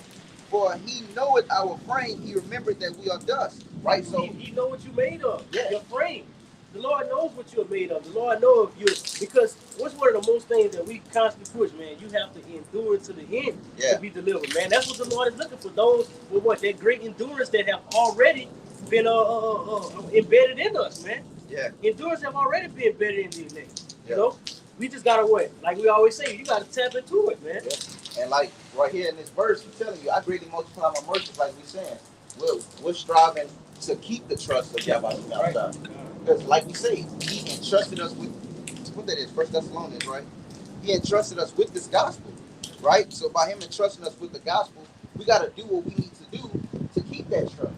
[SPEAKER 2] For he knoweth our frame, he remembered that we are dust. Right? So
[SPEAKER 1] he know what you made of.
[SPEAKER 2] Yeah.
[SPEAKER 1] Your frame. The Lord knows what you're made of. The Lord knows if you, because what's one of the most things that we constantly push, man? You have to endure to the end to be delivered, man. That's what the Lord is looking for. Those with what that great endurance that have already been embedded in us, man.
[SPEAKER 2] Yeah.
[SPEAKER 1] Endurance have already been embedded in the elect.
[SPEAKER 2] Yeah.
[SPEAKER 1] You know, we just gotta what? Like we always say, you gotta tap into it, man.
[SPEAKER 2] Yeah. And like right here in this verse, I'm telling you, I greatly multiply my mercies, like we're saying. We're striving to keep the trust of Yahweh.
[SPEAKER 1] Right.
[SPEAKER 2] Because like we say, he entrusted us with what that is, 1 Thessalonians, right? He entrusted us with this gospel, right? So by him entrusting us with the gospel, we gotta do what we need to do to keep that trust.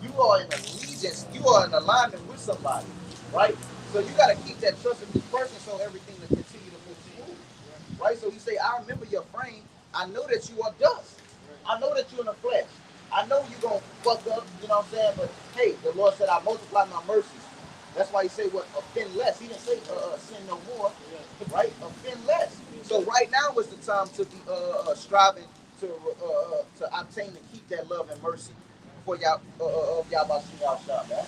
[SPEAKER 2] You are in allegiance, you are in alignment with somebody, right? So you gotta keep that trust in this person so everything will continue to move smooth. Right? So he say, I remember your frame. I know that you are dust. I know that you're in the flesh. I know you're going to fuck up, you know what I'm saying? But hey, the Lord said, I multiply my mercies. That's why he say, what, offend less. He didn't say sin no more, right? Offend less. So right now is the time to be striving to obtain and keep that love and mercy for y'all, of Yahweh y'all shop, man.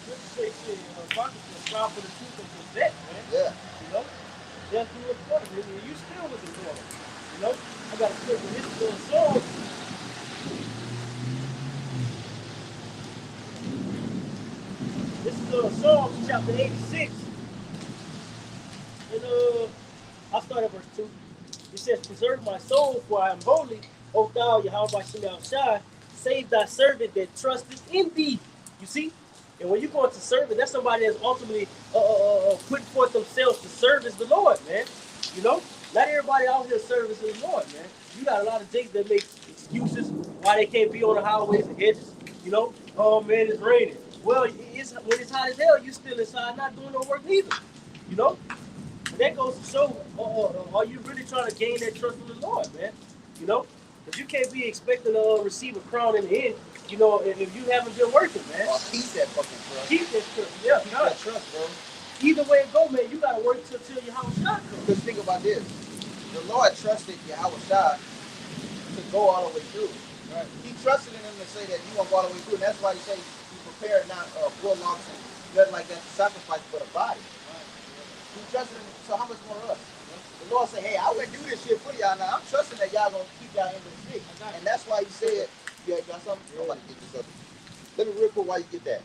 [SPEAKER 1] Strive for the truth of the vet, man.
[SPEAKER 2] Yeah.
[SPEAKER 1] You know? That's who important. You still was important. You know? I got to put this song. This is Psalms chapter 86. And I'll start at verse 2. It says, preserve my soul, for I am holy. O thou, Yahweh Shem Shai, save thy servant that trusteth in thee. You see? And when you go into service, that's somebody that's ultimately putting forth themselves to service the Lord, man. You know? Not everybody out here servicing the Lord, man. You got a lot of jakes that make excuses why they can't be on the highways and hedges. You know? Oh, man, it's raining. Well, when it's hot as hell, you still inside not doing no work neither. You know? And that goes to show, are you really trying to gain that trust from the Lord, man? You know? Because you can't be expecting to receive a crown in the end, you know, if you haven't been working, man.
[SPEAKER 2] Keep that fucking trust.
[SPEAKER 1] Keep that trust. Yeah,
[SPEAKER 2] keep that trust, bro.
[SPEAKER 1] Either way it go, man, you got to work till your house shot comes.
[SPEAKER 2] Because think about this. The Lord trusted Yahweh Shai to go all the way through. Right. He trusted in him to say that you won't go all the way through. And that's why he said he prepared not bullocks and nothing like that to sacrifice for the body. Right. He trusted him. So how much more us? The Lord say, hey, I wouldn't do this shit for y'all now. I'm trusting that y'all gonna keep y'all in the shit. And that's why he said, you got something? I'm about to get this up. Let me real quick while you get that.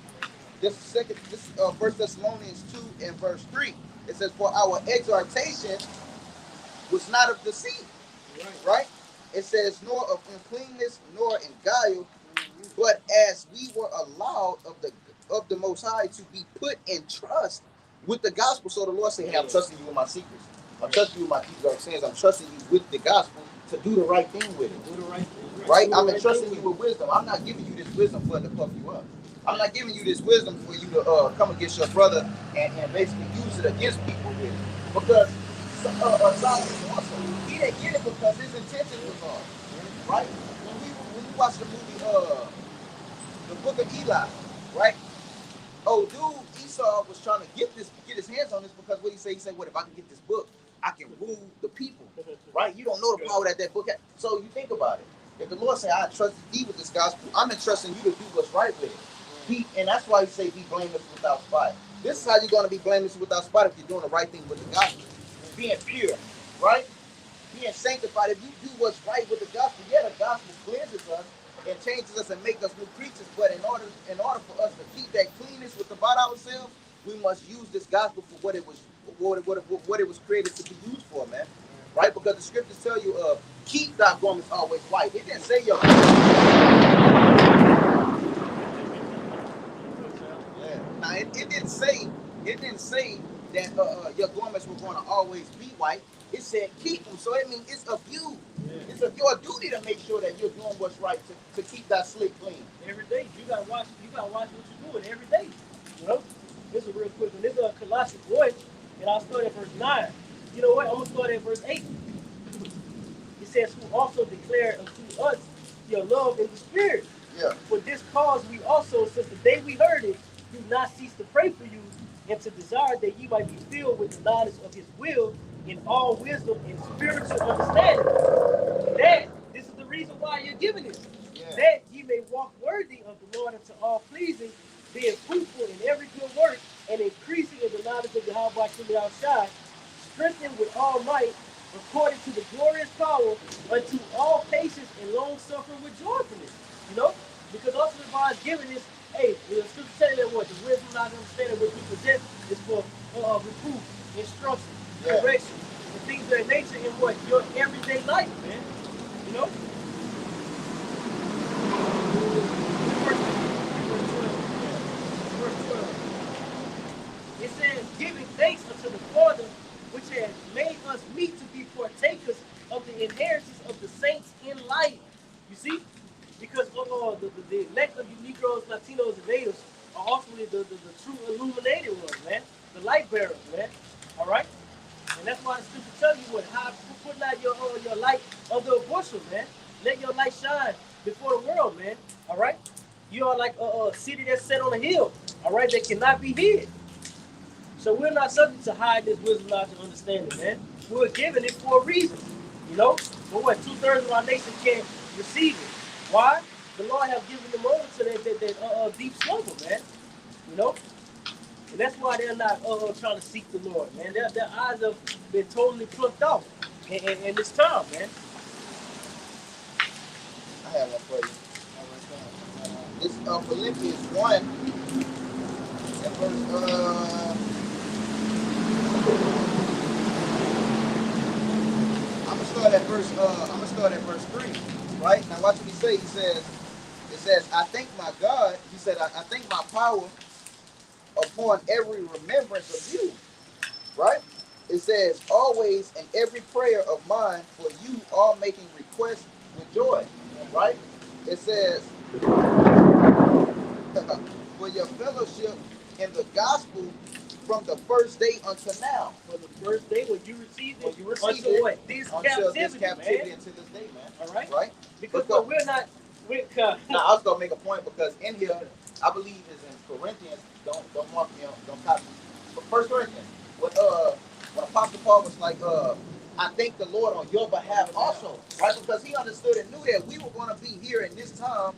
[SPEAKER 2] This 1 Thessalonians 2 and verse 3. It says, for our exhortation was not of deceit. Right? It says, nor of uncleanness, nor in guile, but as we were allowed of the Most High to be put in trust with the gospel. So the Lord said, hey, I'm trusting you with my secrets. I'm trusting you with my keys of sins. I'm trusting you with the gospel to do the right thing with it. Do the right thing. Right? I'm entrusting you with wisdom. I'm not giving you this wisdom for it to puff you up. I'm not giving you this wisdom for you to come against your brother and basically use it against people with it. Because Solomon also, he didn't get it because his intention was wrong. Right? When we watched the movie the Book of Eli, right? Oh, dude, Esau was trying to get his hands on this because what he said, what if I can get this book, I can rule the people, right? You don't know the power that book has. So you think about it. If the Lord say, I trust thee with this gospel, I'm entrusting you to do what's right with it. And that's why he say, be blameless without spot. This is how you're going to be blameless without spot if you're doing the right thing with the gospel. Being pure, right? Being sanctified. If you do what's right with the gospel, yeah, the gospel cleanses us and changes us and makes us new creatures. But in order for us to keep that cleanness about ourselves, we must use this gospel for what it was created to be used for, man. Right? Because the scriptures tell you, keep thy garments always white. It didn't say your Now it didn't say that your garments were going to always be white. It said keep them. So it means it's of you. It's of your duty to make sure that you're doing what's right to keep that slate clean.
[SPEAKER 1] Every day. You gotta watch what you're doing every day. You know? This is real quick. And this is Colossians 1, and I'll start at verse 9. You know what? I'm gonna start at verse 8. It says, who also declared unto us your love in the spirit.
[SPEAKER 2] Yeah.
[SPEAKER 1] For this cause we also, since the day we heard it, do not cease to pray for you, and to desire that ye might be filled with the knowledge of his will in all wisdom and spiritual understanding. That this is the reason why you're giving this. Yeah. That ye may walk worthy of the Lord unto all pleasing, being fruitful in every good work, and increasing in the knowledge of Yahweh Shai, strengthened with all might, according to the glorious power, unto all patience and long suffering with joyfulness. You know? Because also the God's giving this, hey, the scripture saying that what? The wisdom not understanding what we possess is for reproof, instruction, correction, and things of that nature in what? Your everyday life, man. You know? Verse 12. It says, giving thanks unto the Father, which has made us meet to be partakers of the inheritance of the saints in light. You see? Because the elect of you Negroes, Latinos, and natives are ultimately the true illuminated ones, man. The light bearers, man. All right? And that's why the scripture tells you what, how putting out your light under a bushel, man. Let your light shine before the world, man. All right? You are like a city that's set on a hill, all right, that cannot be hid. So we're not subject to hide this wisdom, knowledge, and understanding, man. We're given it for a reason, you know. But what, 2/3 of our nation can't receive it. Why? The Lord has given them over to that deep slumber, man. You know? And that's why they're not trying to seek the Lord, man. Their eyes have been totally plucked off in this time, man.
[SPEAKER 2] I have one for you. This Philippians 1 and verse I'm gonna start at verse 3, right? Now watch what he say. It says, I thank my God. He said, I thank my power upon every remembrance of you. Right? It says, always in every prayer of mine for you, all making requests with joy. Right? It says, for your fellowship in the gospel from the first day until now.
[SPEAKER 1] From the first day when you received it,
[SPEAKER 2] until
[SPEAKER 1] what? This captivity
[SPEAKER 2] until this day, man.
[SPEAKER 1] All right?
[SPEAKER 2] Right?
[SPEAKER 1] Because we're not.
[SPEAKER 2] Now I was gonna make a point because in here, I believe is in Corinthians. Don't mark me, don't copy. But 1 Corinthians, when Apostle Paul was like, I thank the Lord on your behalf also, right? Because he understood and knew that we were going to be here in this time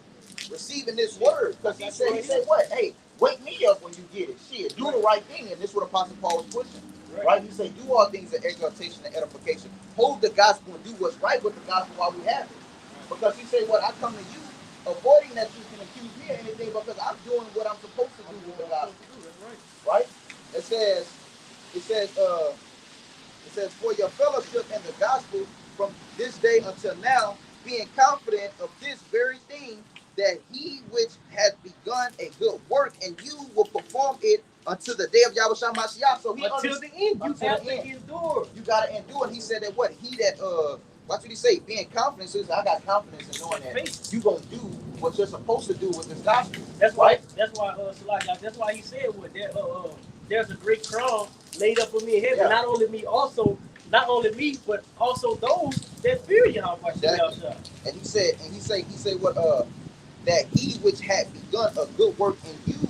[SPEAKER 2] receiving this word. Because he said what? Hey, wake me up when you get it. Shit, do the right thing. And this is what Apostle Paul was pushing. Right? He say, do all things in exaltation and edification. Hold the gospel and do what's right with the gospel while we have it. Because he said, what I come to you, avoiding that you can accuse me of anything because I'm doing what I'm supposed to do with the gospel. Right? It says, it says, for your fellowship in the gospel from this day until now, being confident of this very thing, that he which has begun a good work and you will perform it until the day of Yahushua Mashiach. So he
[SPEAKER 1] until the end, you have to endure.
[SPEAKER 2] You gotta endure. And he said that what? He that what did he say? Being confident says, I got confidence in knowing that you gonna do what you're supposed to do with this gospel.
[SPEAKER 1] That's why. That's why. That's why he said what that. There's a great crown laid up for me in heaven. Yeah. Not only me, but also those that fear Yahweh. Exactly.
[SPEAKER 2] And he said what? That he which had begun a good work in you,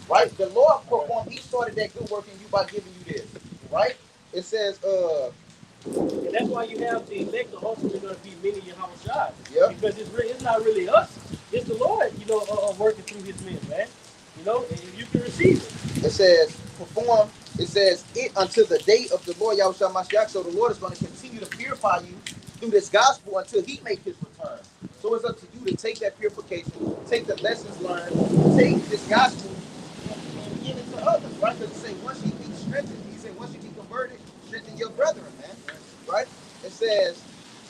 [SPEAKER 2] right? The Lord performed. He started that good work in you by giving you this, right? It says,
[SPEAKER 1] and that's why you have the elect are ultimately going to be many Yahweh.
[SPEAKER 2] Yeah.
[SPEAKER 1] Because it's not really us. It's the Lord, working through his men, man. And you can receive it.
[SPEAKER 2] It says, perform, it says, it until the day of the Lord Yahushua Mashiach. So the Lord is going to continue to purify you through this gospel until he makes his return. So it's up to you to take that purification, take the lessons learned, take this gospel and give it to others, right? Because it says, once you be strengthened, he said, once you be converted, strengthen your brethren, man. Right? It says,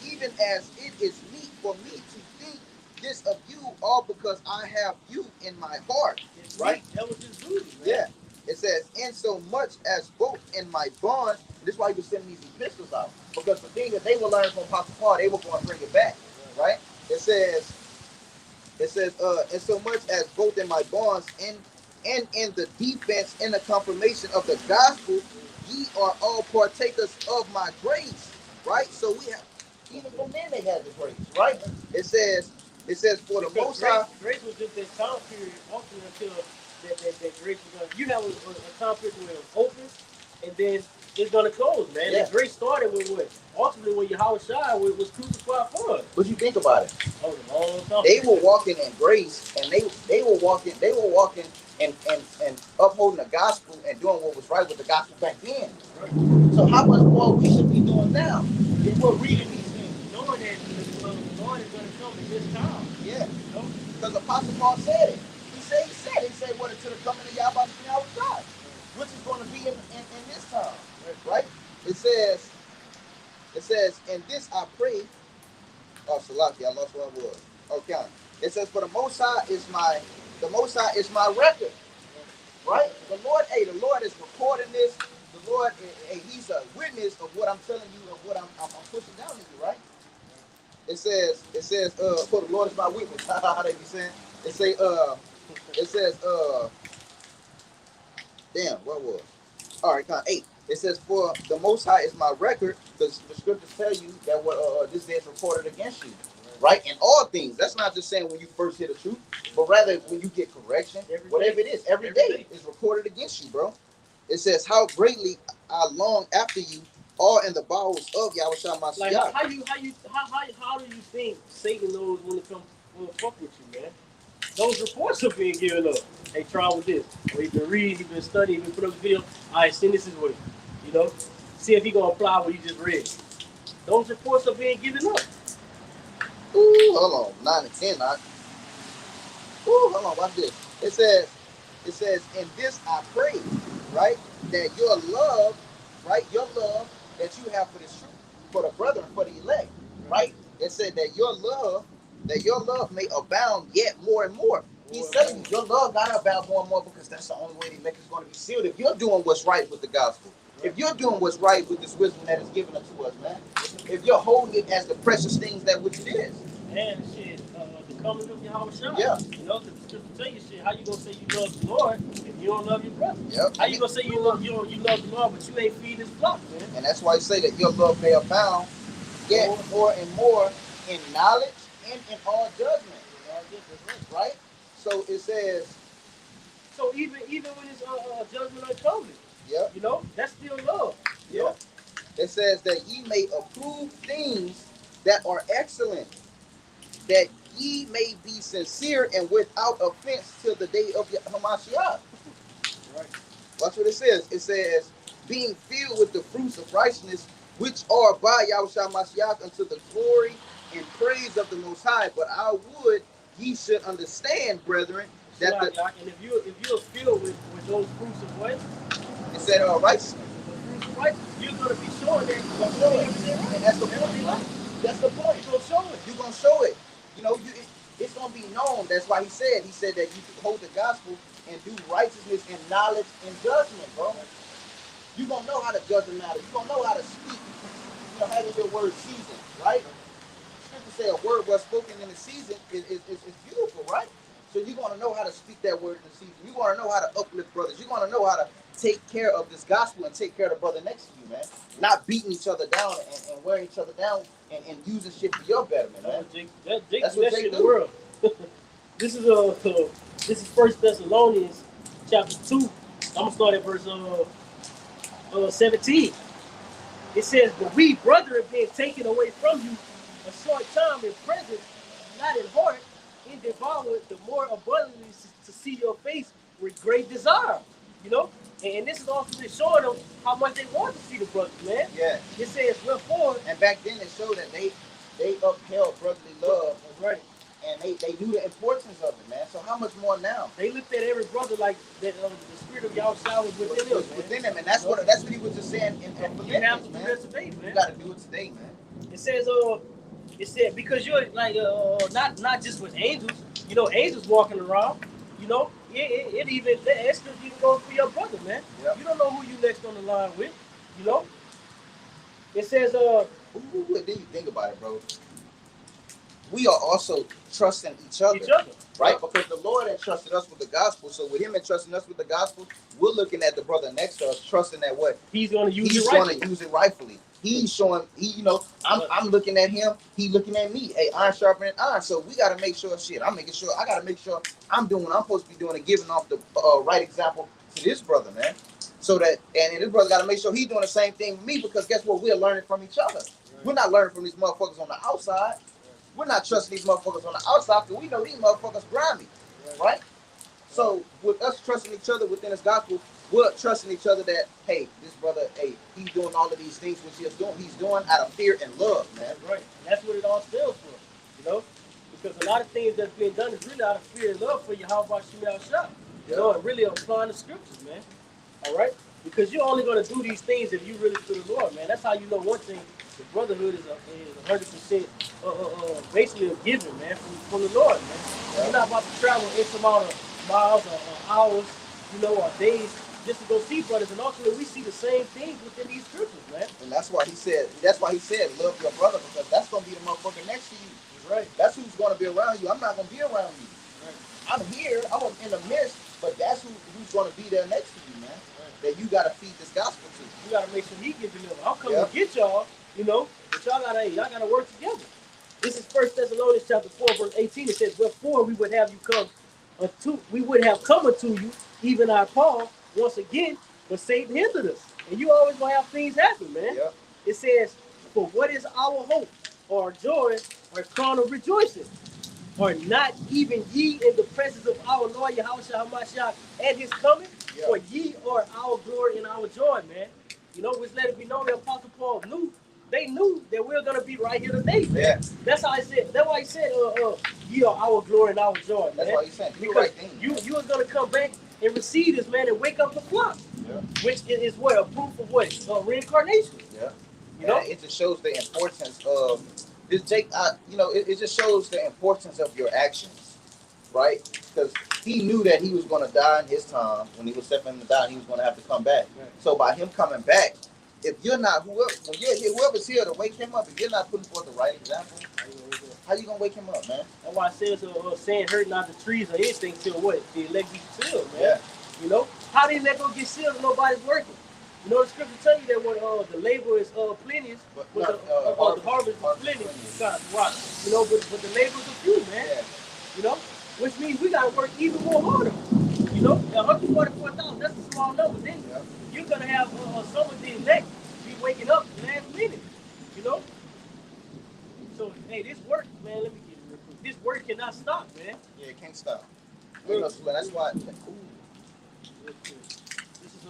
[SPEAKER 2] even as it is meet for me to think this of you, all because I have you in my heart. Right?
[SPEAKER 1] That was his duty, man.
[SPEAKER 2] Yeah. It says, and so much as both in my bond, this is why he was sending these epistles out. Because the thing that they will learn from Apostle Paul, they were going to bring it back. Right? It says, and so much as both in my bonds and in the defense and the confirmation of the gospel, ye are all partakers of my grace. Right? So we have, even from then they had the grace. Right? It says for the most high.
[SPEAKER 1] Grace was just that time period until that grace was done. You have a time period where it was open, and then it's gonna close, man. Yeah. The grace started with what? Ultimately, when Yahweh Shai was crucified for us.
[SPEAKER 2] What you think about it?
[SPEAKER 1] Oh,
[SPEAKER 2] they were walking in grace, and they were walking and upholding the gospel and doing what was right with the gospel back then. Right. So how much more we should be doing now? If we're reading these things,
[SPEAKER 1] knowing that the Lord is gonna come in this time.
[SPEAKER 2] Yeah. Because Apostle Paul said it. He said what until the coming of Yahweh God, which is going to be in this time. Right? It says, in this I pray. Oh, Salaki, I lost where I was. Okay. It says, for the Most High is my record. Right? The Lord is recording this. The Lord, he's a witness of what I'm telling you, of what I'm pushing down to you, right? It says, for the Lord is my witness. How they be saying? It says, damn, what was? All right, 8. It says, for the Most High is my record, because the scriptures tell you that what this day is recorded against you, right? In all things. That's not just saying when you first hear the truth, but rather when you get correction, whatever it is, every day is recorded against you, bro. It says, how greatly I long after you, all in the bowels of Yahushua Mashiach.
[SPEAKER 1] Like how do you think Satan knows when to come fuck with you, man? Those reports are being given up. Hey, try with this. Or he been reading, he been studying, he been put up a video. All right, send this his way. See if he gonna apply what he just read. Those reports are being given up.
[SPEAKER 2] Ooh, hold on, 9 and 10. Ooh, hold on, watch this. It says, in this I pray, right, that your love that you have for this truth, for the brethren, for the elect, right? It said that your love may abound yet more and more. He's telling you your love gotta abound more and more because that's the only way the elect is going to be sealed. If you're doing what's right with the gospel, if you're doing what's right with this wisdom that is given unto us, man, if you're holding it as the precious things that which it is.
[SPEAKER 1] And shit, the coming of Yahweh Shai.
[SPEAKER 2] Yeah.
[SPEAKER 1] To tell you shit, how you gonna say you love the Lord if you don't love your brother?
[SPEAKER 2] Yep.
[SPEAKER 1] How you gonna say you love the Lord but you ain't feeding his flock, man?
[SPEAKER 2] And that's why I say that your love may abound yet more and more in knowledge and in all judgment. Right? So it says.
[SPEAKER 1] So even when it's judgment uncovered.
[SPEAKER 2] Yeah.
[SPEAKER 1] That's still love.
[SPEAKER 2] Yeah. It says that ye may approve things that are excellent, that ye may be sincere and without offense till the day of Hamashiach.
[SPEAKER 1] Right.
[SPEAKER 2] Watch what it says. It says, being filled with the fruits of righteousness, which are by Yahushua Mashiach unto the glory and praise of the Most High. But I would ye should understand, brethren, that the,
[SPEAKER 1] and if you're filled with those fruits of what?
[SPEAKER 2] it said righteousness.
[SPEAKER 1] The fruits of righteousness, you're gonna be showing that you're gonna show everything right.
[SPEAKER 2] And that's the point. That's the point.
[SPEAKER 1] You're gonna show it.
[SPEAKER 2] You're gonna show it. You know, it's gonna be known. That's why he said that you hold the gospel and do righteousness and knowledge and judgment, bro. You're gonna know how to judge the matter. You're gonna know how to speak. You know, having your word seasoned, right? Scripture say a word well spoken in the season is beautiful, right? So you're gonna know how to speak that word in the season. You're gonna know how to uplift brothers. You're gonna know how to take care of this gospel and take care of the brother next to you, man. Not beating each other down and wearing each other down and using shit for your betterment, man.
[SPEAKER 1] That's what Jake do. The world. This is First Thessalonians chapter 2. I'm gonna start at verse 17. It says, but we, brethren, being taken away from you a short time in presence, not in heart, in devour the more abundantly to see your face with great desire. You know? And this is also just showing them how much they want to see the brothers, man.
[SPEAKER 2] Yeah.
[SPEAKER 1] It says, wherefore.
[SPEAKER 2] And back then it showed that they upheld brotherly love.
[SPEAKER 1] Right.
[SPEAKER 2] And they knew the importance of it, man. So how much more now?
[SPEAKER 1] They looked at every brother like that. The spirit of Yahushua was within them.
[SPEAKER 2] Within them, and that's what he was just saying in Philippians,
[SPEAKER 1] you have to do that today, man.
[SPEAKER 2] You got to do it today, man.
[SPEAKER 1] It said because you're like not just with angels. You know, angels walking around. You know, it even goes for your brother, man. Yep. You don't know who you next on the line with. You know. It says
[SPEAKER 2] then you think about it, bro. We are also trusting each other. Right? Because the Lord entrusted us with the gospel. So with him entrusting us with the gospel, we're looking at the brother next to us, trusting that what?
[SPEAKER 1] He's going to use
[SPEAKER 2] it rightfully. He's showing, I'm looking at him, he looking at me. Hey, iron sharpening iron. So we got to make sure, I got to make sure I'm doing what I'm supposed to be doing and giving off the right example to this brother, man. So that, and this brother got to make sure he's doing the same thing with me, because guess what? We're learning from each other. Right. We're not learning from these motherfuckers on the outside. We're not trusting these motherfuckers on the outside, because we know these motherfuckers grimy, right? So with us trusting each other within this gospel, we're trusting each other that, hey, this brother, hey, he's doing all of these things which he's doing out of fear and love, man.
[SPEAKER 1] That's right. And that's what it all spells for, you know? Because a lot of things that's being done is really out of fear and love for you. How about Shemal Shah? You know, and really applying the scriptures, man. All right? Because you're only going to do these things if you really feel the Lord, man. That's how you know one thing. The brotherhood is 100% basically a giving, man, from the Lord, man. Yeah. You're not about to travel X amount of miles or hours, you know, or days just to go see brothers. And ultimately, we see the same things within these scriptures, man.
[SPEAKER 2] And that's why he said, love your brother, because that's going to be the motherfucker next to you.
[SPEAKER 1] Right.
[SPEAKER 2] That's who's going to be around you. I'm not going to be around you. Right. I'm here. I'm in the midst, but that's who's going to be there next to you, man. Right. That you got to feed this gospel to.
[SPEAKER 1] You got to make sure he gets delivered. I'm coming to get y'all. You know, but y'all gotta work together. This is First Thessalonians chapter 4, verse 18. It says, "Wherefore we would have come unto you, even our Paul, once again, but Satan hindered us." And you always gonna have things happen, man. Yep. It says, "For what is our hope, or joy, or crown of rejoicing? Or not even ye in the presence of our Lord Yahushua HaMashiach at his coming? Yep. For ye are our glory and our joy," man. You know, which let it be known that Apostle Paul knew. They knew that we were gonna be right here today, man. Yeah. That's how I said. That's why he said, "Ye are our glory and our joy, man."
[SPEAKER 2] That's why he said.
[SPEAKER 1] Because you was gonna come back and receive this, man, and wake up the flock. Yeah. Which is what, a proof of what? Reincarnation.
[SPEAKER 2] Yeah. You know, it just shows the importance of this. It just shows the importance of your actions, right? Because he knew that he was gonna die in his time. When he was stepping to die, he was gonna have to come back. Right. So by him coming back, if you're not whoever's here to wake him up, if you're not putting forth the right example, how you gonna wake him up, man?
[SPEAKER 1] That's why I said saying hurt not the trees or anything till what? The elect be sealed, man.
[SPEAKER 2] Yeah.
[SPEAKER 1] You know? How the elect gonna get sealed if nobody's working? You know the scripture tell you that when the labor is plenteous, the harvest is plenteous. You know, but the labor is a few, man. Yeah. You know? Which means we gotta work even more harder. You know? 144,000, that's a small number. Then you're gonna have some of the elect be waking up last minute. You know? So hey, this work, man, let me get it real quick. This work cannot stop, man.
[SPEAKER 2] Yeah, it can't stop. You know, that's why.
[SPEAKER 1] This is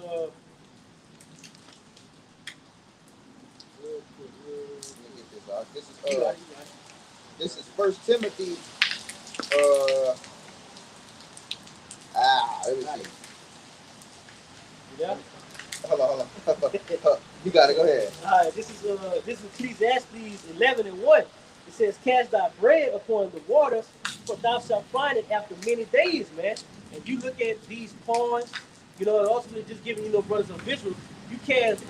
[SPEAKER 2] This is First Timothy. Let me see.
[SPEAKER 1] Yeah.
[SPEAKER 2] Hold on. You got it. Go ahead.
[SPEAKER 1] All right. This is Ecclesiastes 11:1. It says, "Cast thy bread upon the waters, for thou shalt find it after many days, man." And you look at these ponds, and ultimately just giving brothers a visual. You cast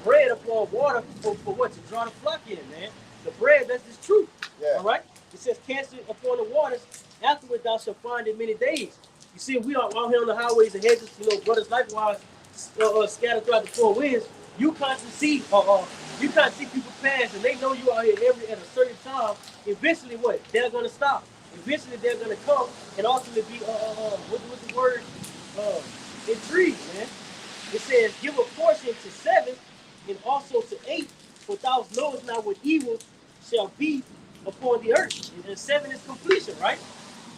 [SPEAKER 1] bread upon water for what? To draw the flock in, man. The bread, that's just truth.
[SPEAKER 2] Yeah.
[SPEAKER 1] All right. It says, "Cast it upon the waters, afterward thou shalt find it many days." You see, we are out here on the highways and hedges, brothers likewise scattered throughout the four winds. You constantly see people pass, and they know you out here at a certain time. Eventually, what? They're gonna stop. Eventually, they're gonna come and ultimately be what's the word? Intrigued, man. It says, "Give a portion to seven, and also to eight, for thou knowest not what evil shall be upon the earth." And seven is completion, right?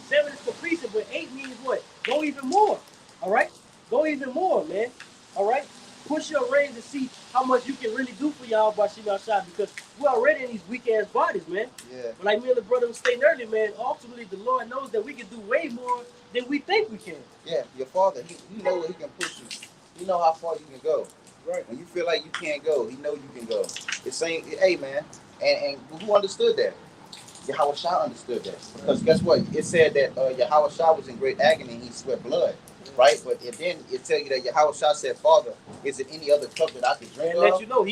[SPEAKER 1] Seven is completion, but eight means what? Go even more. All right? Go even more, man. All right? Push your range to see how much you can really do for y'all by Shimon Shah, because we're already in these weak ass bodies, man.
[SPEAKER 2] Yeah.
[SPEAKER 1] But like me and the brother was stating earlier, man, ultimately the Lord knows that we can do way more than we think we can.
[SPEAKER 2] Yeah, your father, he know he can push you. He know how far you can go.
[SPEAKER 1] Right.
[SPEAKER 2] When you feel like you can't go, he know you can go. It's saying, hey man, and who understood that? Yahweh Shah understood that. Because guess what? It said that Yahweh Shah was in great agony and he sweat blood. Right? But then it tell you that Yahweh Shah said, "Father, is it any other cup that I could drink?"
[SPEAKER 1] And let you know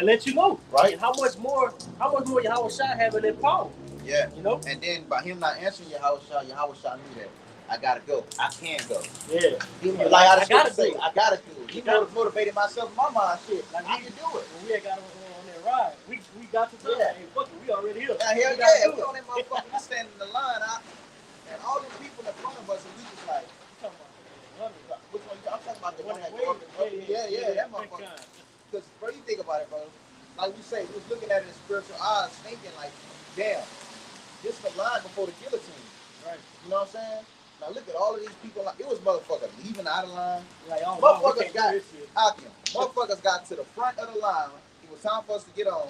[SPEAKER 1] let you know.
[SPEAKER 2] Right.
[SPEAKER 1] And how much more Yahweh Shah having that power.
[SPEAKER 2] Yeah.
[SPEAKER 1] And
[SPEAKER 2] then by him not answering Yahweh Shah knew that I gotta go. I can go.
[SPEAKER 1] Yeah.
[SPEAKER 2] Like I
[SPEAKER 1] gotta
[SPEAKER 2] say,
[SPEAKER 1] do it.
[SPEAKER 2] I gotta do it. He motivated myself in my mind. Shit,
[SPEAKER 1] like
[SPEAKER 2] I can do it.
[SPEAKER 1] When we got on that ride, we got to tell hey, fuck it, we already here.
[SPEAKER 2] Now, hell yeah, we on that motherfucker. We standing in the line out, and all these people in front of us, and we just like, which one? I'm talking about the one that go up. Yeah, that motherfucker. Because, bro, you think about it, bro. Like we say, we was looking at it in spiritual eyes, thinking like, damn, this the line before the guillotine.
[SPEAKER 1] Right.
[SPEAKER 2] You know what I'm saying? Now look at all of these people. Like, it was motherfuckers leaving out of line.
[SPEAKER 1] Like,
[SPEAKER 2] motherfuckers got to the front of the line. It was time for us to get on.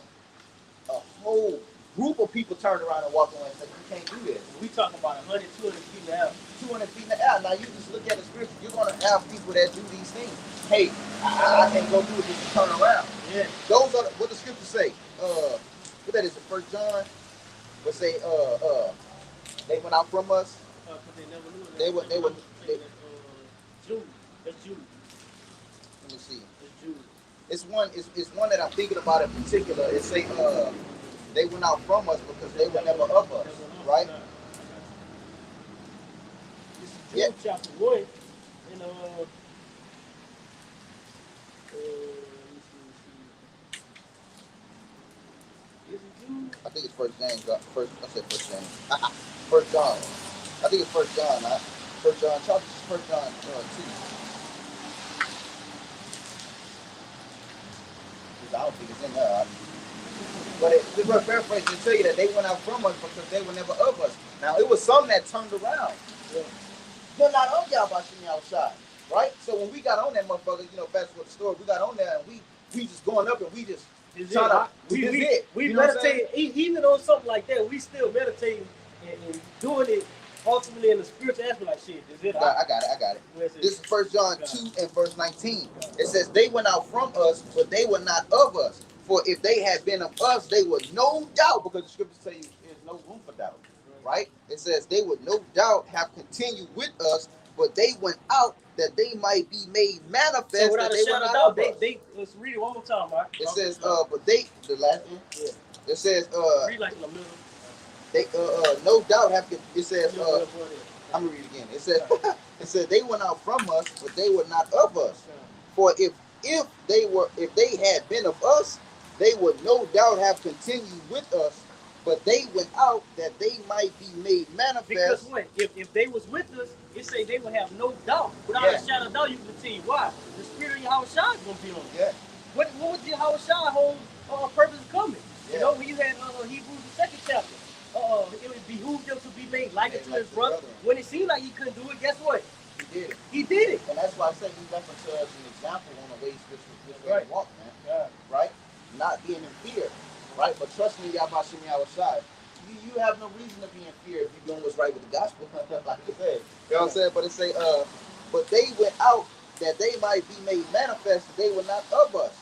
[SPEAKER 2] A whole group of people turned around and walked away and said, "You can't do this."
[SPEAKER 1] We talking about 100, 200 feet in the air.
[SPEAKER 2] 200 feet in the air. Now you just look at the scripture. You're gonna have people that do these things. Hey, I can't go do it. Just turn around.
[SPEAKER 1] Yeah.
[SPEAKER 2] Those are what the scriptures say. What that is? The First John. What say? They went out from us.
[SPEAKER 1] They never knew.
[SPEAKER 2] They were.
[SPEAKER 1] Jude. That's Jude.
[SPEAKER 2] Let me see.
[SPEAKER 1] That's Jude.
[SPEAKER 2] It's one that I'm thinking about in particular. It say they went out from us because they were never of us, right?
[SPEAKER 1] This is Jude chapter 1, and
[SPEAKER 2] I think it's First James. I said First James. First John. I think it's First John. First John. First John 2. I don't think it's in there. But the paraphrase to tell you that they went out from us because they were never of us. Now it was some that turned around. Yeah. They're not on y'all by shooting outside, right? So when we got on that motherfucker, fast forward the story, we got on there and we just going up and we just
[SPEAKER 1] we meditate even on something like that. We still meditating and doing it ultimately in the spiritual aspect. Like shit, is it?
[SPEAKER 2] I got it. This is 1 John 2 and verse 19. It says, "They went out from us, but they were not of us. For if they had been of us, they would no doubt," because the scriptures say there's no room for doubt, right? It says they would no doubt have continued with us, but they went out that they might be made manifest.
[SPEAKER 1] So without a shadow of doubt, let's read it one more time, right?
[SPEAKER 2] It says, but they, the last one, it says,
[SPEAKER 1] read like in the middle.
[SPEAKER 2] They no doubt have. It says, I'm gonna read it again. It says, it said they went out from us, but they were not of us. For if they had been of us, they would no doubt have continued with us, but they went out that they might be made manifest.
[SPEAKER 1] Because what? If they was with us, it say they would have no doubt. Without a shadow of doubt, you can continue. Why? The spirit of Yahweh Shah is going to be on you.
[SPEAKER 2] Yeah.
[SPEAKER 1] What would Yahweh Shah hold purpose of coming? Yeah. When you had Hebrews the 2nd chapter, it would behoove them to be made like to his brother. When it seemed like he couldn't do it, guess what?
[SPEAKER 2] did it.
[SPEAKER 1] He did it.
[SPEAKER 2] And that's why I say he left it to us an example on the ways this way
[SPEAKER 1] Right.
[SPEAKER 2] to walk, man.
[SPEAKER 1] Yeah.
[SPEAKER 2] Right? Not being in fear, right? But trust me, y'all about Shimmy outside. You have no reason to be in fear if you're doing what's right with the gospel, like you said. You know what I'm saying? But it say, but they went out that they might be made manifest that they were not of us.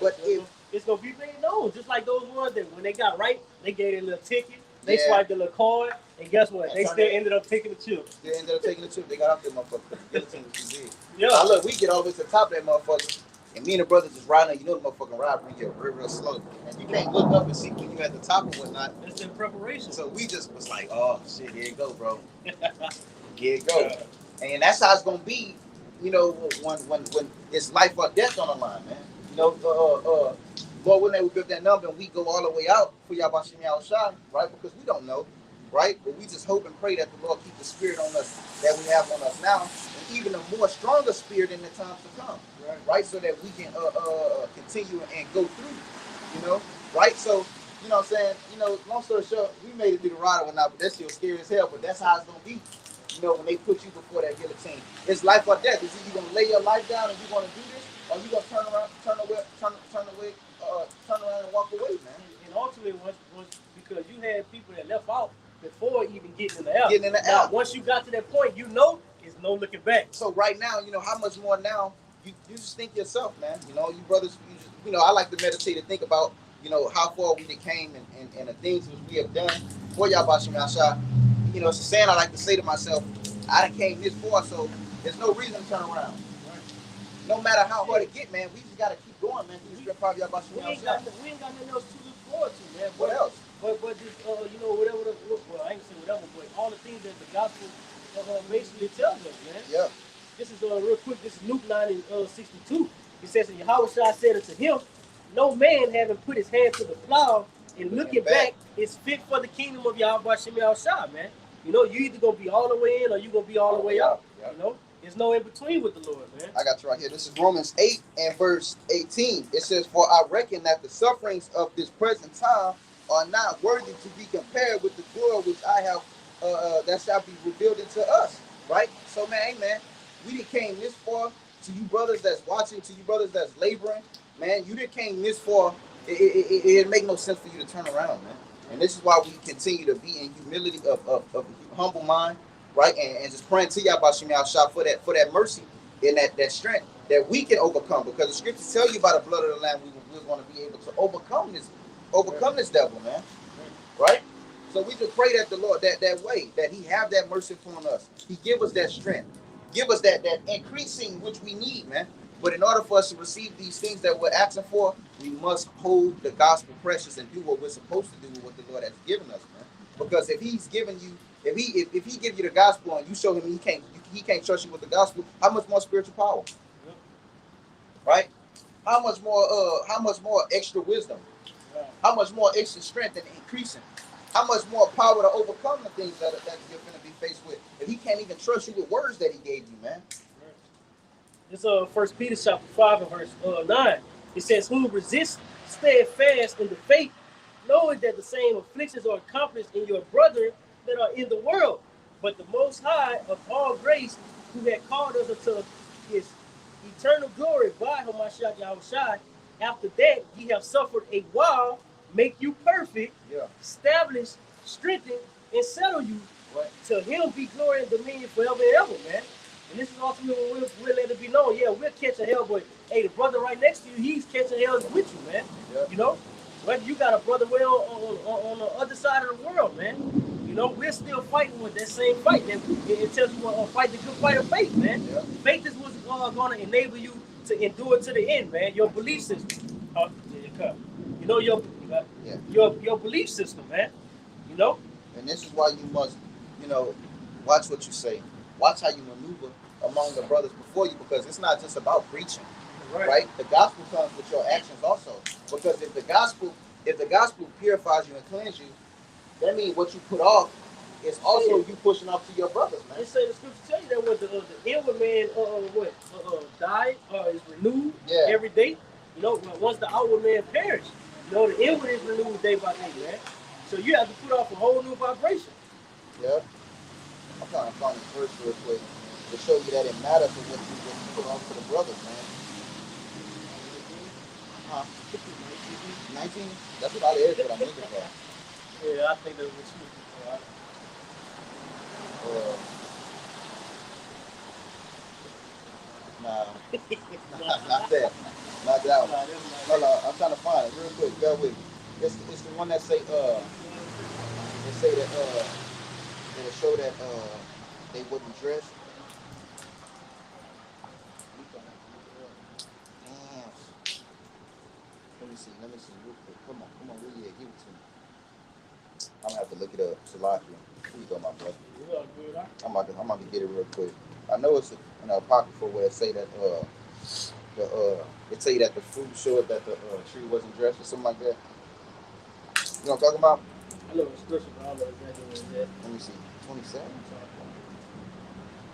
[SPEAKER 2] But if
[SPEAKER 1] it's gonna be made known, just like those ones that when they got right, they gave their little ticket, they
[SPEAKER 2] Yeah.
[SPEAKER 1] swiped the little card, and guess what?
[SPEAKER 2] And
[SPEAKER 1] They
[SPEAKER 2] turn
[SPEAKER 1] still
[SPEAKER 2] that-
[SPEAKER 1] ended up taking the chip.
[SPEAKER 2] they ended up taking the chip, they got off that motherfucker. Guillotine was too big.
[SPEAKER 1] Yeah.
[SPEAKER 2] Now look, we get all the way to the top of that motherfucker, and me and the brothers just riding. You know the motherfucking ride bring you real slow, and you can't look up and see when you at the top and whatnot.
[SPEAKER 1] That's in preparation.
[SPEAKER 2] So we just was like, oh shit, here it go, bro. Here it go. And that's how it's gonna be, you know, when it's life or death on the line, man. You know, Lord, when they would give that number and we go all the way out for y'all about Shimmy Shai, right? Because we don't know, right? But we just hope and pray that the Lord keep the spirit on us that we have on us now, and even a more stronger spirit in the times to come, right? So that we can continue and go through, you know, right? So, you know what I'm saying? You know, long story short, we made it through the ride or whatnot, but that shit was scary as hell. But that's how it's gonna be. You know, when they put you before that guillotine, it's life or death. Is you gonna lay your life down and you gonna do this, or you gonna turn around and walk away, man?
[SPEAKER 1] And ultimately, was because you had people that left out before even getting in the air.
[SPEAKER 2] Getting in the
[SPEAKER 1] now,
[SPEAKER 2] air.
[SPEAKER 1] once you got to that point, you know, it's no looking back.
[SPEAKER 2] So right now, you know, how much more now? You just think yourself, man. You know, you brothers, you know, I like to meditate and think about, you know, how far we came and the things that we have done for y'all Bashim Yasha. You know, it's a saying I like to say to myself, I done came this far, so there's no reason to turn around. No matter how hard it get, man, we just gotta keep going, man. We ain't got nothing
[SPEAKER 1] else to look forward to, man.
[SPEAKER 2] What else?
[SPEAKER 1] But just you know, whatever well, I ain't saying whatever, but all the things that the gospel basically tells us, man.
[SPEAKER 2] Yeah.
[SPEAKER 1] This is real quick. This is Luke 9:62. It says, and Yahweh said unto him, no man having put his hand to the plow and looking back is fit for the kingdom of Yahweh Shemel Shah, man. You know, you either gonna be all the way in or you gonna be all the way out.
[SPEAKER 2] Yeah.
[SPEAKER 1] You know, there's no in between with the Lord, man.
[SPEAKER 2] I got you right here. This is Romans 8 and verse 18. It says, for I reckon that the sufferings of this present time are not worthy to be compared with the glory which I have that shall be revealed into us. Right? So man, amen. We done came this far. To you brothers that's watching, to you brothers that's laboring, man, you done came this far. It make no sense for you to turn around, man. And this is why we continue to be in humility of humble mind, right? And just praying to y'all about Shimei Shah for that mercy and that strength that we can overcome. Because the scriptures tell you by the blood of the Lamb we're going to be able to overcome this devil, man. Right? So we just pray that the Lord that way, that He have that mercy upon us. He give us that strength. Give us that increasing which we need, man. But in order for us to receive these things that we're asking for, we must hold the gospel precious and do what we're supposed to do with what the Lord has given us, man. Because if He's given you, if He give you the gospel and you show Him He can't trust you with the gospel, how much more spiritual power? Right? How much more extra wisdom? How much more extra strength and increasing? How much more power to overcome the things that you're going to be faced with if He can't even trust you with words that He gave you, man?
[SPEAKER 1] This 1 Peter chapter 5 and verse 9. It says, who resist steadfast in the faith, knowing that the same afflictions are accomplished in your brethren that are in the world. But the Most High of all grace, who had called us unto His eternal glory by Hamashiach Yahushai, after that ye have suffered a while, make you perfect, establish, strengthen, and settle you. To Him be glory and dominion forever and ever, man. And this is ultimately when we'll let it be known. Yeah, we'll catch a hell, but hey, the brother right next to you, he's catching hell with you, man. You know, whether you got a brother well on the other side of the world, man. You know, we're still fighting with that same fight. That it tells you to fight the good fight of faith, man. Faith is what's going to enable you to endure to the end, man. Your belief system. You know, your belief system, man. You know.
[SPEAKER 2] And this is why you must, you know, watch what you say. Watch how you maneuver among the brothers before you, because it's not just about preaching, right? The gospel comes with your actions also. Because if the gospel purifies you and cleanses you, that means what you put off is also you pushing off to your brothers, man.
[SPEAKER 1] They say the scripture tell you that what the inward man died is renewed every day. You know, once the outward man perished, you know, the inward is renewed day by day, man. So you have to put off a whole new vibration.
[SPEAKER 2] Yeah. I'm trying to find this verse real quick. to show you that it matters for what you put on to the brothers, man. Huh? 19? That's about it, what I'm looking for.
[SPEAKER 1] Yeah, I think that's what you
[SPEAKER 2] Nah, not that. Not that one. Hold on, I'm trying to find it real quick. Bear with me. It's the one that say they say that it'll show that they wouldn't dress. Damn. Let me see real quick. Come on, where you at? Give it to me. I'm gonna have to look it up. Salakia. Here you go, my brother. I'm about to get it real quick. I know it's an apocryphal where it say that it say that the fruit showed that the tree wasn't dressed or something like that. You know what I'm talking about?
[SPEAKER 1] I know the scripture, but I don't know exactly what it is.
[SPEAKER 2] Let me see. 27?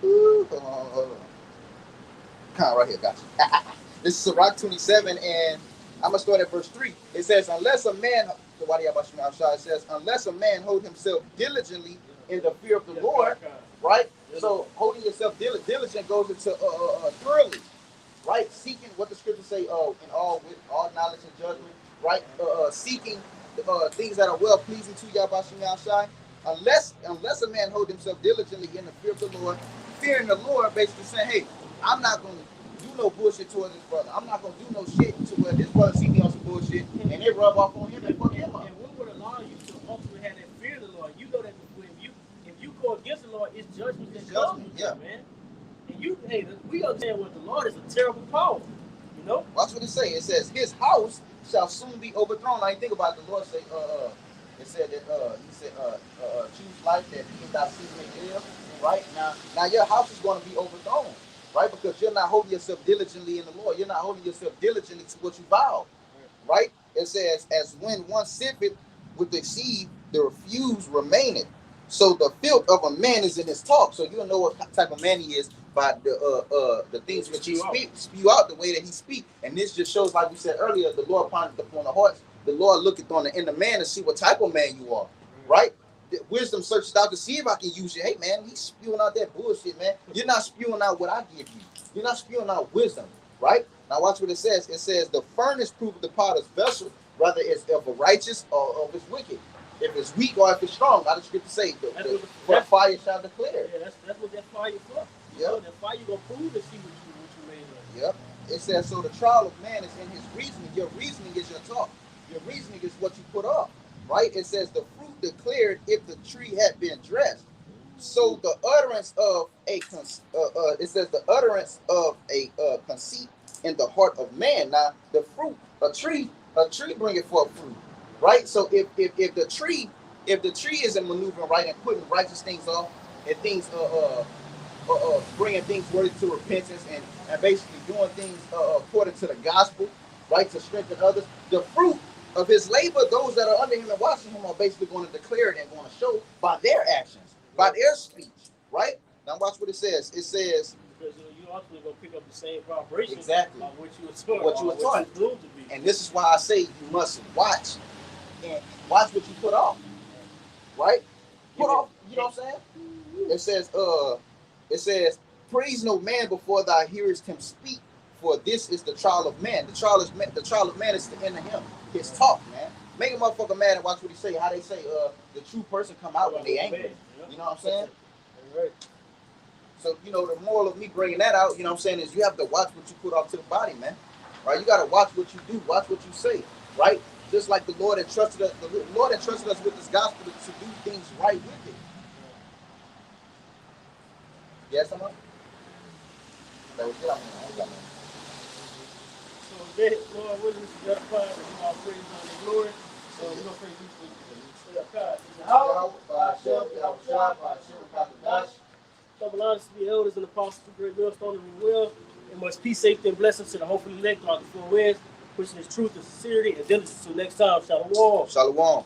[SPEAKER 2] Ooh, hold on. Kind right here, got you. This is Sirach 27, and I'm gonna start at verse 3. It says, unless a man hold himself diligently in the fear of the Lord, right? So holding yourself diligent goes into thoroughly, right? Seeking what the scriptures say, in all knowledge and judgment, right? Seeking things that are well pleasing to Yahweh Shai. Unless a man hold himself diligently in the fear of the Lord, fearing the Lord, basically saying, hey, I'm not gonna do no bullshit towards this brother. I'm not gonna do no shit to where this brother see me on some bullshit and they rub off on him and fuck him up.
[SPEAKER 1] And what would allow you to ultimately have that fear of the Lord? You know that if you go against the Lord, it's judgment that comes,
[SPEAKER 2] yeah,
[SPEAKER 1] man. And we understand what the Lord is a terrible power, you know.
[SPEAKER 2] Watch what it say. It says his house shall soon be overthrown. Now you think about it, the Lord say, it said that he said, choose life that he thy seed may live. Right now your house is going to be overthrown, right? Because you're not holding yourself diligently in the Lord. You're not holding yourself diligently to what you vowed, right? It says, as when one sitteth with the seed, the refuse remaineth. So the filth of a man is in his talk. So you'll know what type of man he is by the things which he spew out, the way that he speak. And this just shows, like we said earlier, the Lord pondereth upon the hearts. The Lord looketh on the inner man to see what type of man you are, right? Wisdom searches out to see if I can use you. Hey man, he's spewing out that bullshit, man. You're not spewing out what I give you. You're not spewing out wisdom, right? Now watch what it says. It says the furnace proveth the potter's vessel, whether it's of a righteous or of it's wicked. If it's weak or if it's strong, I just get to say the fire shall declare.
[SPEAKER 1] Yeah, that's what that fire for.
[SPEAKER 2] Yeah,
[SPEAKER 1] that fire gonna prove to see what you made of.
[SPEAKER 2] Yep. It says so the trial of man is in his reasoning. Your reasoning is your talk. Your reasoning is what you put up. Right? It says the fruit declared if the tree had been dressed. So the utterance of it says the utterance of a conceit in the heart of man. Now the fruit, a tree bringeth forth fruit, right? So if the tree isn't maneuvering right and putting righteous things off and things bringing things worthy to repentance and basically doing things according to the gospel, right, to strengthen others, the fruit of his labor, those that are under him and watching him are basically going to declare it and going to show by their actions, by their speech, right? Now watch what it says. It says,
[SPEAKER 1] because you ultimately going to pick up the same vibration
[SPEAKER 2] exactly
[SPEAKER 1] by what you were taught.
[SPEAKER 2] What you were taught. And this is why I say you must watch and watch what you put off, right? Put off, you know what I'm saying? It says, praise no man before thou hearest him speak, for this is the trial of man. The trial of man is to enter him. His talk, man. Make a motherfucker mad and watch what he say. How they say the true person come out when they angry. You know what I'm saying?
[SPEAKER 1] Right.
[SPEAKER 2] So, you know, the moral of me bringing that out, you know what I'm saying, is you have to watch what you put off to the body, man. Right? You got to watch what you do, watch what you say, right? Just like the Lord entrusted us with this gospel to do things right with it. Yes, I'm up. That was it.
[SPEAKER 1] So, Lord, what is this justifying? We all praise on the glory. So, we're going to praise you Double honors to the elders and apostles of the great millstone and will. And much peace, safety, and blessings to the hopefully elect throughout the 4 winds, pushing his truth and sincerity and diligence. Until next time, Shalom.
[SPEAKER 2] Shalom.